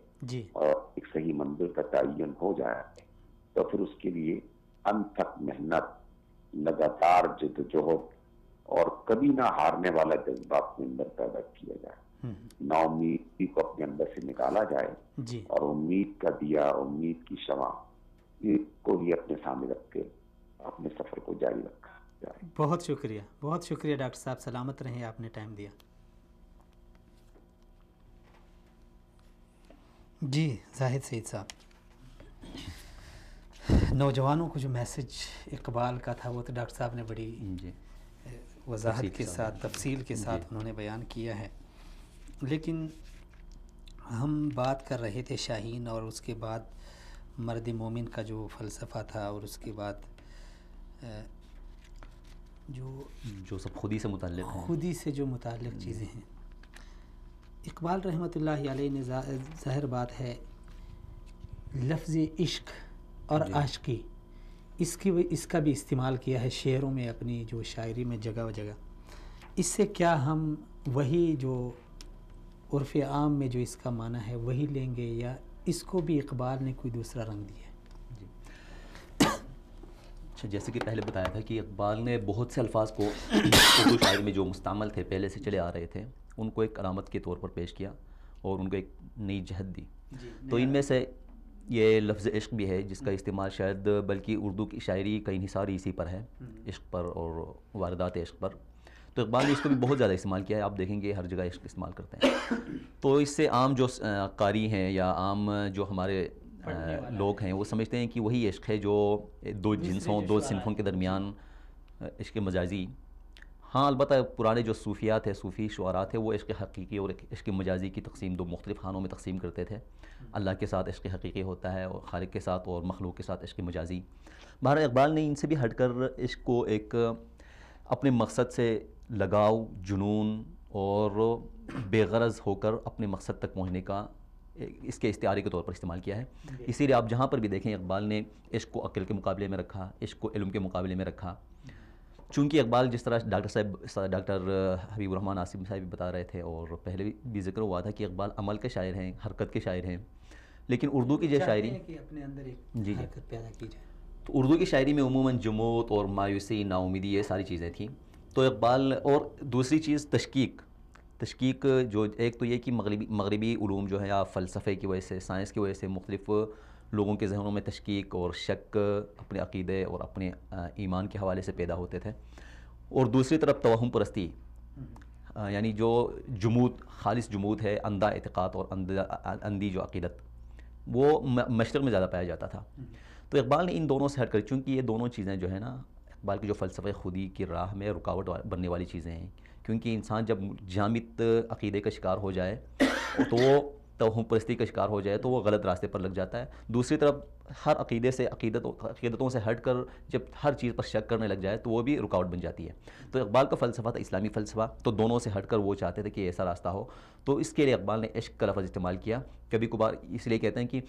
اور ایک صحیح منزل کا تعین ہو جائے تو پھر اس کے لیے انتھک محنت لگاتار جدوجہد اور کبھی نہ ہارنے والا جذبہ اپنے اندر پیدا کیا جائے. نا امیدی کو اپنے اندر سے نکالا جائے اور امید کا دیا امید کی شمع کو ہی اپنے سامنے رکھ کے اپنے سفر کو جاری رکھا جائے. بہت شکریہ ڈاکٹر صاحب، سلامت رہیں، آپ نے ٹائم دیا. جی زاہد سعید صاحب، نوجوانوں کو جو میسج اقبال کا تھا وہ تو ڈاکٹر صاحب نے بڑی وضاحت کے ساتھ تفصیل کے ساتھ انہوں نے بیان کیا ہے. لیکن ہم بات کر رہے تھے شاہین اور اس کے بعد مرد مومن کا جو فلسفہ تھا اور اس کے بعد جو سب خودی سے جو متعلق چیزیں ہیں. اقبال رحمۃ اللہ علیہ نے ظاہر بات ہے لفظ عشق اور عاشقی اس کا بھی استعمال کیا ہے شعروں میں، اپنی جو شاعری میں جگہ و جگہ. اس سے کیا ہم وہی جو عرف عام میں جو اس کا معنی ہے وہی لیں گے یا اس کو بھی اقبال نے کوئی دوسرا رنگ دیا ہے؟ اچھا، جیسے کہ پہلے بتایا تھا کہ اقبال نے بہت سے الفاظ کو اردو شاعری میں جو مستعمل تھے، پہلے سے چلے آ رہے تھے، ان کو ایک علامت کے طور پر پیش کیا اور ان کو ایک نئی جہت دی. تو ان میں سے یہ لفظ عشق بھی ہے، جس کا استعمال شاید بلکہ اردو کی شاعری کا انحصار اسی پر ہے، عشق پر اور واردات عشق پر. تو اقبال نے اس کو بھی بہت زیادہ استعمال کیا ہے. آپ دیکھیں گے ہر جگہ عشق استعمال کرتے ہیں. تو اس سے عام جو قاری ہیں یا عام جو ہمارے لوگ ہیں وہ سمجھتے ہیں کہ وہی عشق ہے جو دو جنسوں، دو صنفوں کے درمیان عشق مجازی. ہاں البتہ پرانے جو صوفیات ہیں، صوفی شعراء تھے، وہ عشق حقیقی اور عشق مجازی کی تقسیم دو مختلف خانوں میں تقسیم کرتے تھے. اللہ کے ساتھ عشق حقیقی ہوتا ہے اور خالق کے ساتھ اور مخلوق کے ساتھ عشق مجازی. بہرحال اقبال نے ان سے بھی ہٹ کر عشق کو ایک اپنے مقصد سے لگاؤ، جنون اور بے غرض ہو کر اپنے مقصد تک پہنچنے کا اس کے استعارے کے طور پر استعمال کیا ہے. اسی لیے آپ جہاں پر بھی دیکھیں اقبال نے عشق کو عقل کے مقابلے میں رکھا، عشق کو علم کے مقابلے میں رکھا. چونکہ اقبال جس طرح ڈاکٹر حبیب الرحمن عاصم صاحب بھی بتا رہے تھے اور پہلے بھی ذکر ہوا تھا کہ اقبال عمل کے شاعر ہیں، حرکت کے شاعر ہیں. لیکن اردو کی جو شاعری اپنے اندر ایک جی حرکت پیدا کی جائے، تو اردو کی شاعری میں عموماً جمود اور مایوسی، نا امیدی، یہ ساری چیزیں تھیں. تو اقبال اور دوسری چیز تشکیک جو ایک تو یہ کہ مغربی علوم جو ہے یا فلسفے کی وجہ سے، سائنس کی وجہ سے مختلف لوگوں کے ذہنوں میں تشکیک اور شک اپنے عقیدے اور اپنے ایمان کے حوالے سے پیدا ہوتے تھے. اور دوسری طرف توہم پرستی، یعنی جو جمود، خالص جمود ہے، اندھا اعتقاد اور اندھی جو عقیدت، وہ مشرق میں زیادہ پایا جاتا تھا. تو اقبال نے ان دونوں سے ہٹ کر، چونکہ یہ دونوں چیزیں جو ہے نا اقبال کی جو فلسفہ خودی کی راہ میں رکاوٹ بننے والی چیزیں ہیں. کیونکہ انسان جب جامد عقیدے کا شکار ہو جائے تو وہ توہم پرستی کا شکار ہو جائے تو وہ غلط راستے پر لگ جاتا ہے. دوسری طرف ہر عقیدے سے عقیدتوں سے ہٹ کر جب ہر چیز پر شک کرنے لگ جائے تو وہ بھی رکاوٹ بن جاتی ہے. تو اقبال کا فلسفہ تھا اسلامی فلسفہ، تو دونوں سے ہٹ کر وہ چاہتے تھے کہ ایسا راستہ ہو. تو اس کے لیے اقبال نے عشق کا لفظ استعمال کیا. کبھی کبھار اس لیے کہتے ہیں کہ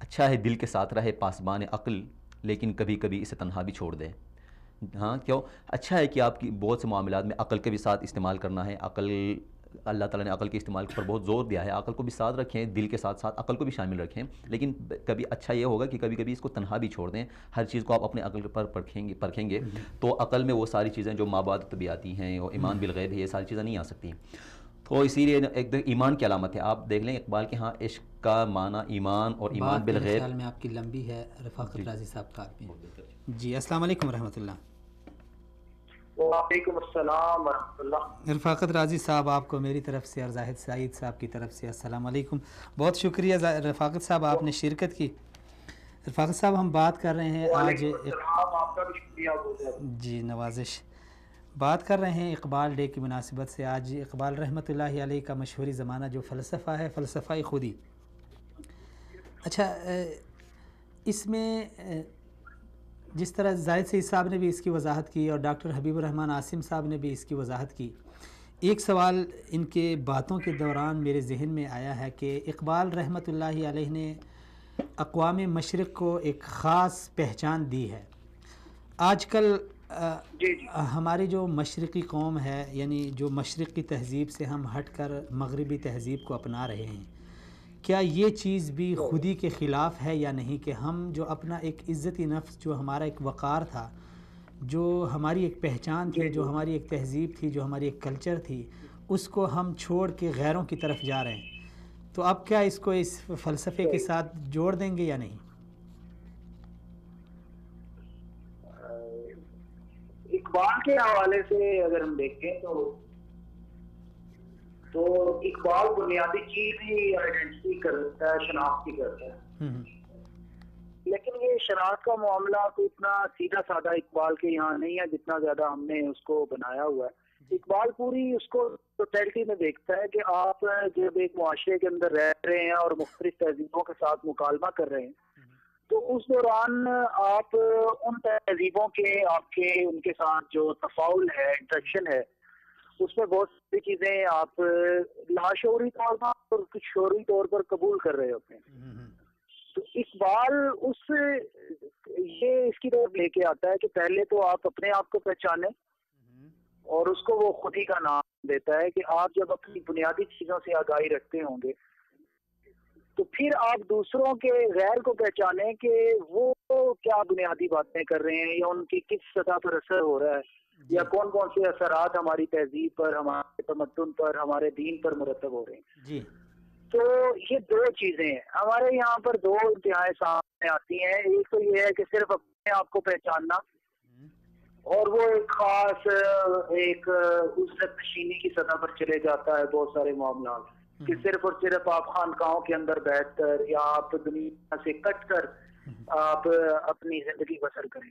اچھا ہے دل کے ساتھ رہے پاسبان عقل، لیکن کبھی کبھی اسے تنہا بھی چھوڑ دے. ہاں کیوں اچھا ہے کہ آپ کی بہت سے معاملات میں عقل کے بھی ساتھ استعمال کرنا ہے. عقل، اللہ تعالیٰ نے عقل کے استعمال پر بہت زور دیا ہے. عقل کو بھی ساتھ رکھیں، دل کے ساتھ ساتھ عقل کو بھی شامل رکھیں. لیکن کبھی اچھا یہ ہوگا کہ کبھی کبھی اس کو تنہا بھی چھوڑ دیں. ہر چیز کو آپ اپنے عقل پر پرکھیں گے تو عقل میں وہ ساری چیزیں جو مابعد طبیعتی ہیں اور ایمان بالغیب ہے، یہ ساری چیزیں نہیں آ سکتی. تو اسی لیے ایک ایمان کی علامت ہے. آپ دیکھ لیں اقبال کے ہاں عشق کا معنی ایمان اور ایمان بالغیب. خیال میں آپ کی لمبی ہے. رفاقت رازی صاحب کا جی السلام علیکم ورحمۃ اللہ. وعلیکم السلام ورحمۃ اللہ. رفاقت رازی صاحب آپ کو میری طرف سے اور زاہد سعید صاحب کی طرف سے السلام علیکم. بہت شکریہ رفاقت صاحب آپ نے شرکت کی. رفاقت صاحب ہم بات کر رہے ہیں آج، آپ کا بھی شکریہ. جی نوازش. بات کر رہے ہیں اقبال ڈے کی مناسبت سے. آج اقبال رحمۃ اللہ علیہ کا مشہوری زمانہ جو فلسفہ ہے، فلسفہ خودی. اچھا، اس میں جس طرح زاہد سعید صاحب نے بھی اس کی وضاحت کی اور ڈاکٹر حبیب الرحمن عاصم صاحب نے بھی اس کی وضاحت کی، ایک سوال ان کے باتوں کے دوران میرے ذہن میں آیا ہے کہ اقبال رحمۃ اللہ علیہ نے اقوام مشرق کو ایک خاص پہچان دی ہے. آج کل ہماری جو مشرقی قوم ہے، یعنی جو مشرقی تہذیب سے ہم ہٹ کر مغربی تہذیب کو اپنا رہے ہیں، کیا یہ چیز بھی خودی کے خلاف ہے یا نہیں کہ ہم جو اپنا ایک عزتی نفس، جو ہمارا ایک وقار تھا، جو ہماری ایک پہچان تھی، جو ہماری ایک تہذیب تھی، جو ہماری ایک کلچر تھی، اس کو ہم چھوڑ کے غیروں کی طرف جا رہے ہیں؟ تو اب کیا اس کو اس فلسفے کے ساتھ جوڑ دیں گے یا نہیں؟ اقبال کے حوالے سے اگر ہم دیکھیں تو اقبال بنیادی چیز ہی آئیڈینٹی کرتا ہے، شناخت کرتا ہے. لیکن یہ شناخت کا معاملہ تو اتنا سیدھا سادہ اقبال کے یہاں نہیں ہے جتنا زیادہ ہم نے اس کو بنایا ہوا ہے. اقبال پوری اس کو ٹوٹیلٹی میں دیکھتا ہے کہ آپ جب ایک معاشرے کے اندر رہ رہے ہیں اور مختلف تہذیبوں کے ساتھ مکالمہ کر رہے ہیں تو اس دوران آپ ان تہذیبوں کے آپ کے ان کے ساتھ جو تفاعل ہے، انٹریکشن ہے، اس میں بہت سی چیزیں آپ لاشعوری طور پر اور کچھ شعوری طور پر قبول کر رہے ہوتے ہیں. تو اقبال اس کی طرف لے کے آتا ہے کہ پہلے تو آپ اپنے آپ کو پہچانیں، اور اس کو وہ خودی کا نام دیتا ہے کہ آپ جب اپنی بنیادی چیزوں سے آگاہی رکھتے ہوں گے تو پھر آپ دوسروں کے غیر کو پہچانیں کہ وہ کیا بنیادی باتیں کر رہے ہیں یا ان کی کس سطح پر اثر ہو رہا ہے یا کون کون سے اثرات ہماری تہذیب پر، ہمارے تمدن پر، ہمارے دین پر مرتب ہو رہے ہیں جی تو یہ دو چیزیں ہیں ہمارے یہاں پر، دو انتہائی سامنے آتی ہیں. ایک تو یہ ہے کہ صرف اپنے آپ کو پہچاننا اور وہ ایک خاص ایک عزت نشینی کی سطح پر چلے جاتا ہے بہت سارے معاملات کہ صرف اور صرف آپ خانقاہوں کے اندر بیٹھ کر یا آپ دنیا سے کٹ کر آپ اپنی زندگی بسر کریں.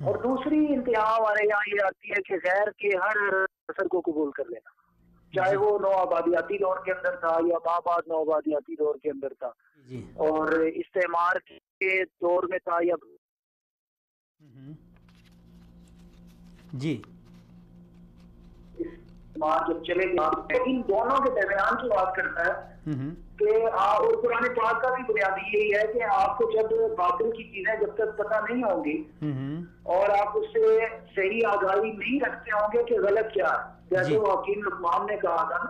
اور دوسری انتہا ہمارے یہاں یہ آتی ہے کہ غیر کے ہر اثر کو قبول کر لینا، چاہے وہ نو آبادیاتی دور کے اندر تھا یا بعد نو آبادیاتی دور کے اندر تھا اور استعمار کے دور میں تھا یا جی استعمار جب چلے گئے. ان دونوں کے درمیان کی بات کرتا ہے کہ اور قرآن پاک کا بھی بنیادی یہی ہے کہ آپ کو جب باطل کی چیزیں جب تک پتہ نہیں ہوں گی اور آپ اس سے صحیح آگاہی نہیں رکھتے ہوں گے کہ غلط کیا ہے، جیسے وہ حکیم لقمان نے کہا تھا نا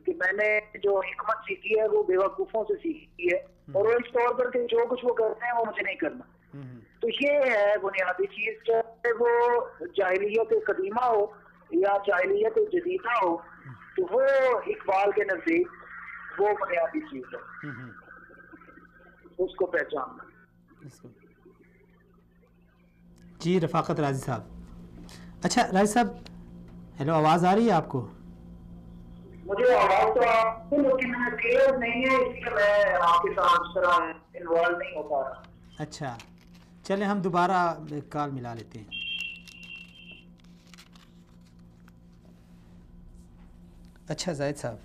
کہ میں نے جو حکمت سیکھی ہے وہ بیوقوفوں سے سیکھی ہے اور وہ اس طور پر کہ جو کچھ وہ کرتے ہیں وہ مجھے نہیں کرنا. تو یہ ہے بنیادی چیز، چاہے وہ جاہلیت قدیمہ ہو یا جاہلیت جدیدہ ہو تو وہ اقبال کے نزدیک وہ بنیادی چیز ہے، اس کو پہچاننا. جی رفاقت راضی صاحب. اچھا راضی صاحب، ہیلو آواز آ رہی ہے آپ کو؟ مجھے آواز تو آپ کو لیکن کلیئر نہیں ہے، اس لیے میں آپ کے ساتھ اس طرح انوالو نہیں ہو پا رہا. اچھا چلیں ہم دوبارہ کال ملا لیتے ہیں. اچھا زاہد صاحب،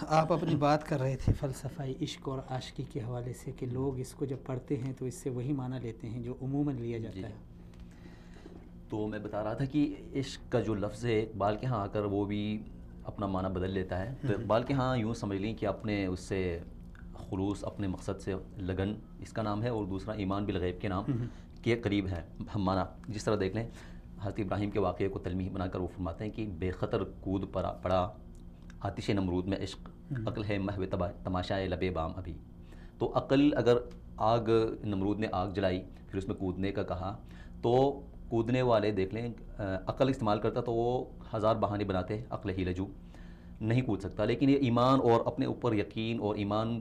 آپ اپنی بات کر رہے تھے فلسفہ عشق اور عاشقی کے حوالے سے کہ لوگ اس کو جب پڑھتے ہیں تو اس سے وہی معنی لیتے ہیں جو عموماً لیا جاتا ہے. تو میں بتا رہا تھا کہ عشق کا جو لفظ ہے اقبال کے ہاں آ کر وہ بھی اپنا معنی بدل لیتا ہے. تو اقبال کے ہاں یوں سمجھ لیں کہ اپنے اس سے خلوص، اپنے مقصد سے لگن اس کا نام ہے، اور دوسرا ایمان بالغیب کے نام کے قریب ہے ہم معنی. جس طرح دیکھ لیں حضرت ابراہیم کے واقعے کو تلمیح بنا کر وہ فرماتے ہیں کہ بے خطر کود پڑا آتش نمرود میں عشق، عقل ہے محو تماشائے لبے بام ابھی. تو عقل اگر آگ، نمرود نے آگ جلائی پھر اس میں کودنے کا کہا تو کودنے والے دیکھ لیں عقل استعمال کرتا تو وہ ہزار بہانے بناتے، عقل ہی لجو نہیں کود سکتا. لیکن یہ ایمان اور اپنے اوپر یقین اور ایمان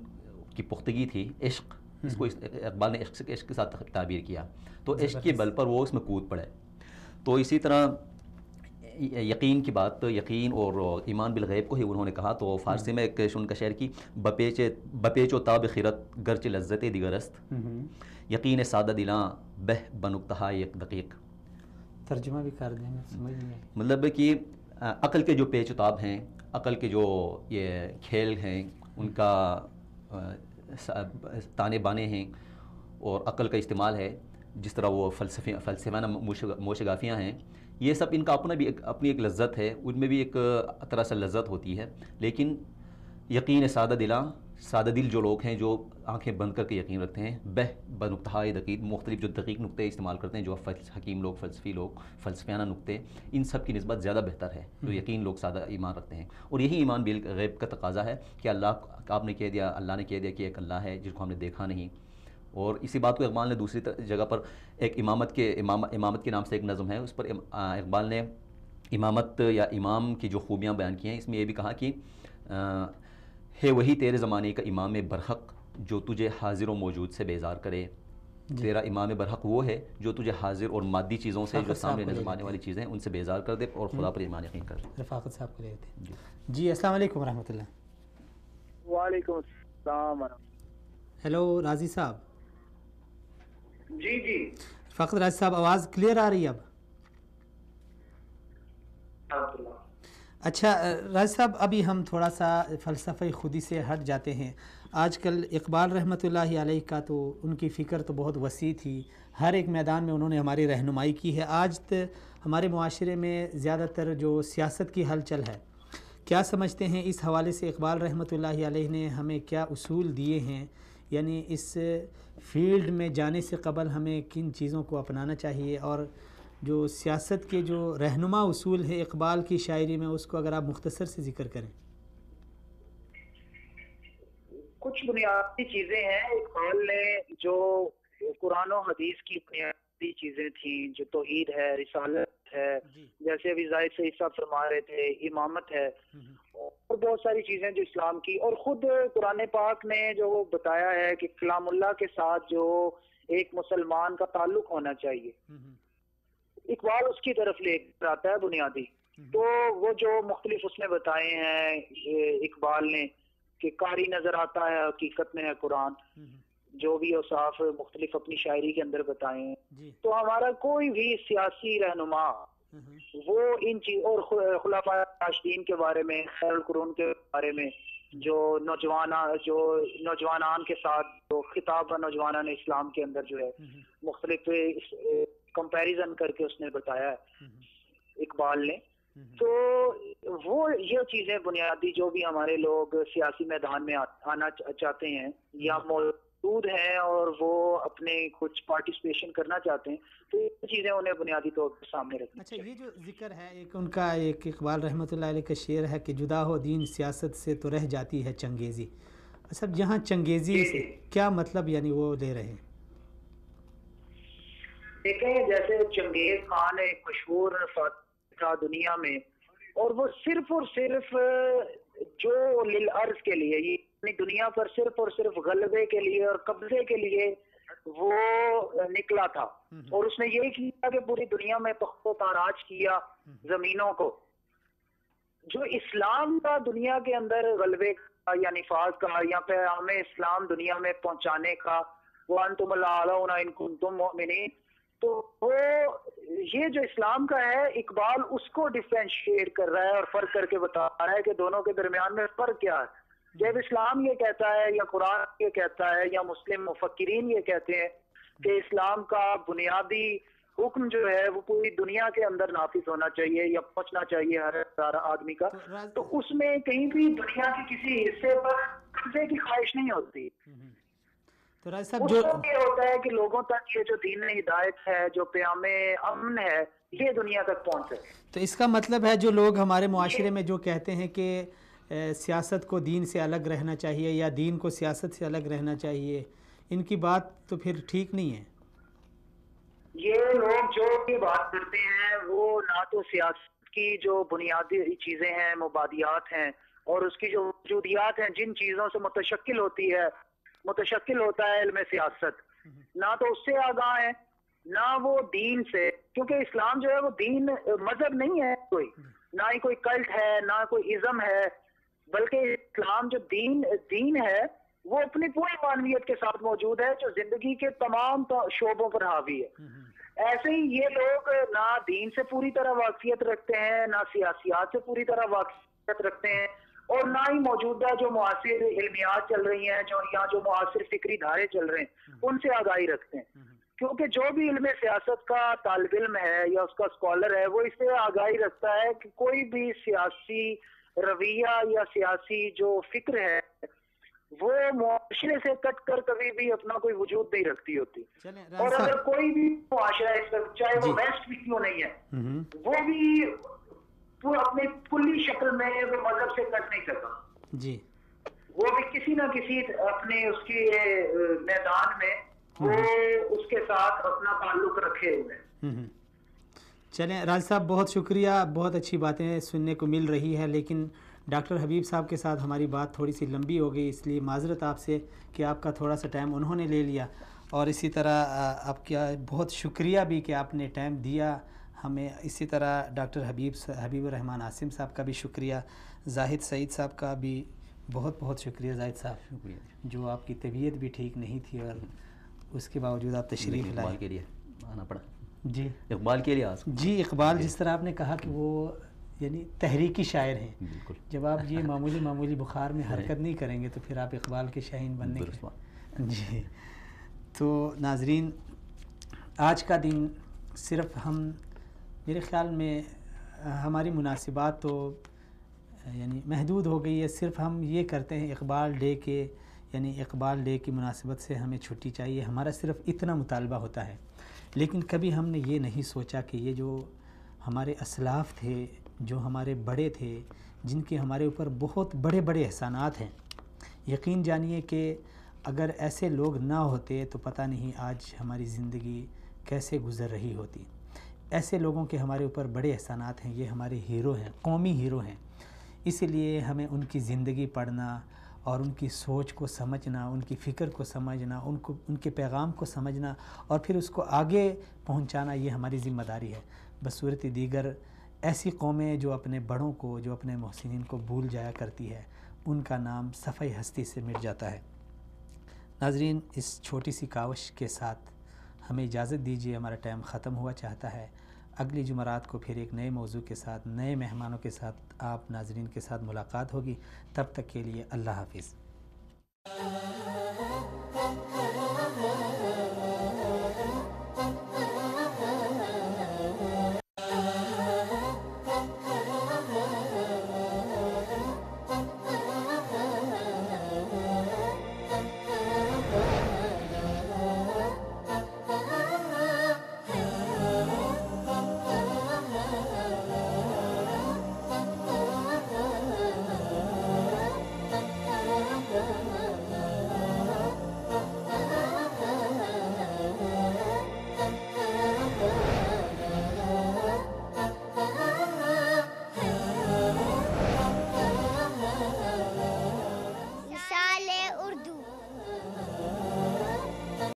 کی پختگی تھی، عشق، اس کو اقبال نے عشق کے ساتھ تعبیر کیا، تو عشق کے بل پر وہ اس میں کود پڑے. تو اسی طرح یقین کی بات، یقین اور ایمان بالغیب کو ہی انہوں نے کہا. تو فارسی میں ایک ان کا شعر کی بپیچ و تاب خیرت گرچ لذت دیگرست، یقین سادہ دلاں بہ بنکتہا یک دقیق. ترجمہ بھی کر دیں، سمجھ نہیں. مطلب کہ عقل کے جو پیچ و تاب ہیں، عقل کے جو یہ کھیل ہیں، ان کا تانے بانے ہیں اور عقل کا استعمال ہے، جس طرح وہ فلسفیانہ موشگافیاں ہیں، یہ سب ان کا اپنی ایک لذت ہے، ان میں بھی ایک طرح سے لذت ہوتی ہے. لیکن یقین سادہ دلاں، سادہ دل جو لوگ ہیں جو آنکھیں بند کر کے یقین رکھتے ہیں، بہ بنکتہائے دقیق، مختلف جو دقیق نقطے استعمال کرتے ہیں، جو حکیم لوگ، فلسفی لوگ، فلسفیانہ نقطے، ان سب کی نسبت زیادہ بہتر ہے جو یقین لوگ سادہ ایمان رکھتے ہیں. اور یہی ایمان بالغیب کا تقاضا ہے کہ آپ نے کہہ دیا، اللہ نے کہہ دیا کہ ایک اللہ ہے جس کو ہم نے دیکھا نہیں. اور اسی بات کو اقبال نے دوسری جگہ پر ایک امامت کے نام سے ایک نظم ہے، اس پر اقبال نے امامت یا امام کی جو خوبیاں بیان کی ہیں، اس میں یہ بھی کہا کہ ہے وہی تیرے زمانے کا امام برحق جو تجھے حاضر و موجود سے بیزار کرے. تیرا امام برحق وہ ہے جو تجھے حاضر اور مادی چیزوں سے، جو سامنے نظر آنے والی چیزیں ان سے بیزار کر دے اور خدا پر ایمان یقین کر دے. رفاقت صاحب کو لیتے ہیں. جی السلام علیکم ورحمۃ اللہ. وعلیکم السلام ورحمۃ. ہیلو راضی صاحب. جی جی رفاقت راضی صاحب، آواز کلیئر آ رہی ہے اب؟ اچھا راضی صاحب، ابھی ہم تھوڑا سا فلسفہ خودی سے ہٹ جاتے ہیں. آج کل اقبال رحمۃ اللہ علیہ کا تو ان کی فکر تو بہت وسیع تھی، ہر ایک میدان میں انہوں نے ہماری رہنمائی کی ہے. آج ہمارے معاشرے میں زیادہ تر جو سیاست کی ہلچل ہے، کیا سمجھتے ہیں اس حوالے سے اقبال رحمۃ اللہ علیہ نے ہمیں کیا اصول دیے ہیں؟ یعنی اس فیلڈ میں جانے سے قبل ہمیں کن چیزوں کو اپنانا چاہیے، اور جو سیاست کے جو رہنما اصول ہے اقبال کی شاعری میں، اس کو اگر آپ مختصر سے ذکر کریں. کچھ بنیادی چیزیں ہیں اقبال نے جو قرآن و حدیث کی بنیادی چیزیں تھیں، جو توحید ہے، رسالت ہے، جیسے ابھی زاہد سعید صاحب فرما رہے تھے، امامت ہے، اور بہت ساری چیزیں جو اسلام کی، اور خود قرآن پاک نے جو بتایا ہے کہ کلام اللہ کے ساتھ جو ایک مسلمان کا تعلق ہونا چاہیے، اقبال اس کی طرف لے کر آتا ہے بنیادی. تو وہ جو مختلف اس نے بتائے ہیں اقبال نے کہ قاری نظر آتا ہے حقیقت میں ہے قرآن، جو بھی اوصاف مختلف اپنی شاعری کے اندر بتائے ہیں. تو ہمارا کوئی بھی سیاسی رہنما وہ ان چیز، اور خلفاء راشدین کے بارے میں، خیر القرون کے بارے میں، جو نوجوانان کے ساتھ جو خطاب نوجوانان اسلام کے اندر جو ہے مختلف کمپیریزن کر کے اس نے بتایا ہے اقبال نے. تو وہ یہ چیزیں بنیادی جو بھی ہمارے لوگ سیاسی میدان میں آنا چاہتے ہیں یا موجود ہیں اور وہ اپنے کچھ پارٹیسپیشن کرنا چاہتے ہیں، تو یہ چیزیں انہیں بنیادی طور پر سامنے رکھنی. اچھا، یہ جو ذکر ہے ایک ان کا، ایک اقبال رحمۃ اللہ علیہ کا شعر ہے کہ جدا ہو دین سیاست سے تو رہ جاتی ہے چنگیزی. اچھا، جہاں چنگیزی کیا مطلب یعنی وہ لے رہے ہیں؟ دیکھیں، جیسے چنگیز خان ایک مشہور تھا دنیا میں، اور وہ صرف اور صرف جو للعرض کے لیے، یعنی دنیا پر صرف اور صرف غلبے کے لیے اور قبضے کے لیے وہ نکلا تھا، اور اس نے یہی کیا کہ پوری دنیا میں تخت و تاراج کیا زمینوں کو. جو اسلام کا دنیا کے اندر غلبے کا یا نفاذ کا یا پیغام اسلام دنیا میں پہنچانے کا، وَأَنْتُمُ الْأَعْلَوْنَ إِن كُنتُم مُؤْمِنِينَ، تو وہ یہ جو اسلام کا ہے، اقبال اس کو ڈیفرینشیٹ کر رہا ہے اور فرق کر کے بتا رہا ہے کہ دونوں کے درمیان میں فرق کیا ہے. جب اسلام یہ کہتا ہے یا قرآن یہ کہتا ہے یا مسلم مفکرین یہ کہتے ہیں کہ اسلام کا بنیادی حکم جو ہے وہ پوری دنیا کے اندر نافذ ہونا چاہیے یا پہنچنا چاہیے ہر آدمی کا، تو اس میں کہیں بھی دنیا کے کسی حصے پر قبضے کی خواہش نہیں ہوتی. تو راج صاحب، اس کو یہ ہوتا ہے کہ لوگوں تک یہ جو دین ہدایت ہے، جو پیام امن ہے، یہ دنیا تک پہنچے. تو اس کا مطلب ہے جو لوگ ہمارے معاشرے میں جو کہتے ہیں کہ سیاست کو دین سے الگ رہنا چاہیے یا دین کو سیاست سے الگ رہنا چاہیے، ان کی بات تو پھر ٹھیک نہیں ہے. یہ لوگ جو بھی بات کرتے ہیں وہ نہ تو سیاست کی جو بنیادی چیزیں ہیں، مبادیات ہیں، اور اس کی جو وجودیات ہیں، جن چیزوں سے متشکل ہوتا ہے علم سیاست، نہ تو اس سے آگاہ ہے نہ وہ دین سے، کیونکہ اسلام جو ہے وہ دین مذہب نہیں ہے کوئی، نہ ہی کوئی کلٹ ہے، نہ کوئی ازم ہے، بلکہ اسلام جو دین ہے وہ اپنی پوری معنویت کے ساتھ موجود ہے، جو زندگی کے تمام شعبوں پر حاوی ہے. ایسے ہی یہ لوگ نہ دین سے پوری طرح واقفیت رکھتے ہیں، نہ سیاسیات سے پوری طرح واقفیت رکھتے ہیں، اور نہ ہی موجودہ جو معاصر علمیات چل رہی ہیں جو معاصر فکری دھارے چل رہے ہیں ان سے آگاہی رکھتے ہیں. کیونکہ جو بھی علم سیاست کا طالب علم ہے یا اس کا اسکالر ہے، وہ اس سے آگاہی رکھتا ہے کہ کوئی بھی سیاسی رویہ یا سیاسی جو فکر ہے وہ معاشرے سے کٹ کر کبھی بھی اپنا کوئی وجود نہیں رکھتی ہوتی. اور اگر کوئی بھی معاشرہ اس کا، چاہے وہ ویسٹ بھی کیوں نہیں ہے، وہ بھی اپنے کلی شکل میں وہ مذہب سے کٹ نہیں سکتا جی، وہ بھی کسی نہ کسی اپنے اس کے میدان میں وہ اس کے ساتھ اپنا تعلق رکھے ہوئے. چلیں راج صاحب، بہت شکریہ، بہت اچھی باتیں سننے کو مل رہی ہے، لیکن ڈاکٹر حبیب صاحب کے ساتھ ہماری بات تھوڑی سی لمبی ہو گئی، اس لیے معذرت آپ سے کہ آپ کا تھوڑا سا ٹائم انہوں نے لے لیا، اور اسی طرح آپ کا بہت شکریہ بھی کہ آپ نے ٹائم دیا ہمیں. اسی طرح ڈاکٹر حبیب الرحمن عاصم صاحب کا بھی شکریہ، زاہد سعید صاحب کا بھی بہت بہت شکریہ. زاہد صاحب، شکریہ، جو آپ کی طبیعت بھی ٹھیک نہیں تھی اور اس کے باوجود آپ تشریف لائے. کے لیے آنا پڑا. جی، اقبال کے لیے جی، اقبال جس طرح آپ نے کہا کہ وہ یعنی تحریکی شاعر ہیں. بالکل. جب آپ یہ معمولی بخار میں حرکت نہیں کریں گے تو پھر آپ اقبال کے شاہین بننے کے. جی، تو ناظرین، آج کا دن صرف ہم، میرے خیال میں ہماری مناسبات تو یعنی محدود ہو گئی ہے. صرف ہم یہ کرتے ہیں اقبال ڈے کے، یعنی اقبال ڈے کی مناسبت سے ہمیں چھٹی چاہیے، ہمارا صرف اتنا مطالبہ ہوتا ہے. لیکن کبھی ہم نے یہ نہیں سوچا کہ یہ جو ہمارے اسلاف تھے، جو ہمارے بڑے تھے، جن کے ہمارے اوپر بہت بڑے احسانات ہیں، یقین جانیے کہ اگر ایسے لوگ نہ ہوتے تو پتہ نہیں آج ہماری زندگی کیسے گزر رہی ہوتی۔ ایسے لوگوں کے ہمارے اوپر بڑے احسانات ہیں، یہ ہمارے ہیرو ہیں، قومی ہیرو ہیں۔ اسی لیے ہمیں ان کی زندگی پڑھنا اور ان کی سوچ کو سمجھنا، ان کی فکر کو سمجھنا، ان کے پیغام کو سمجھنا اور پھر اس کو آگے پہنچانا، یہ ہماری ذمہ داری ہے۔ بصورت دیگر ایسی قومیں جو اپنے بڑوں کو، جو اپنے محسنین کو بھول جایا کرتی ہے، ان کا نام صفحہ ہستی سے مٹ جاتا ہے۔ ناظرین، اس چھوٹی سی کاوش کے ساتھ ہمیں اجازت دیجیے، ہمارا ٹائم ختم ہوا چاہتا ہے۔ اگلی جمعرات کو پھر ایک نئے موضوع کے ساتھ، نئے مہمانوں کے ساتھ آپ ناظرین کے ساتھ ملاقات ہوگی۔ تب تک کے لیے اللہ حافظ۔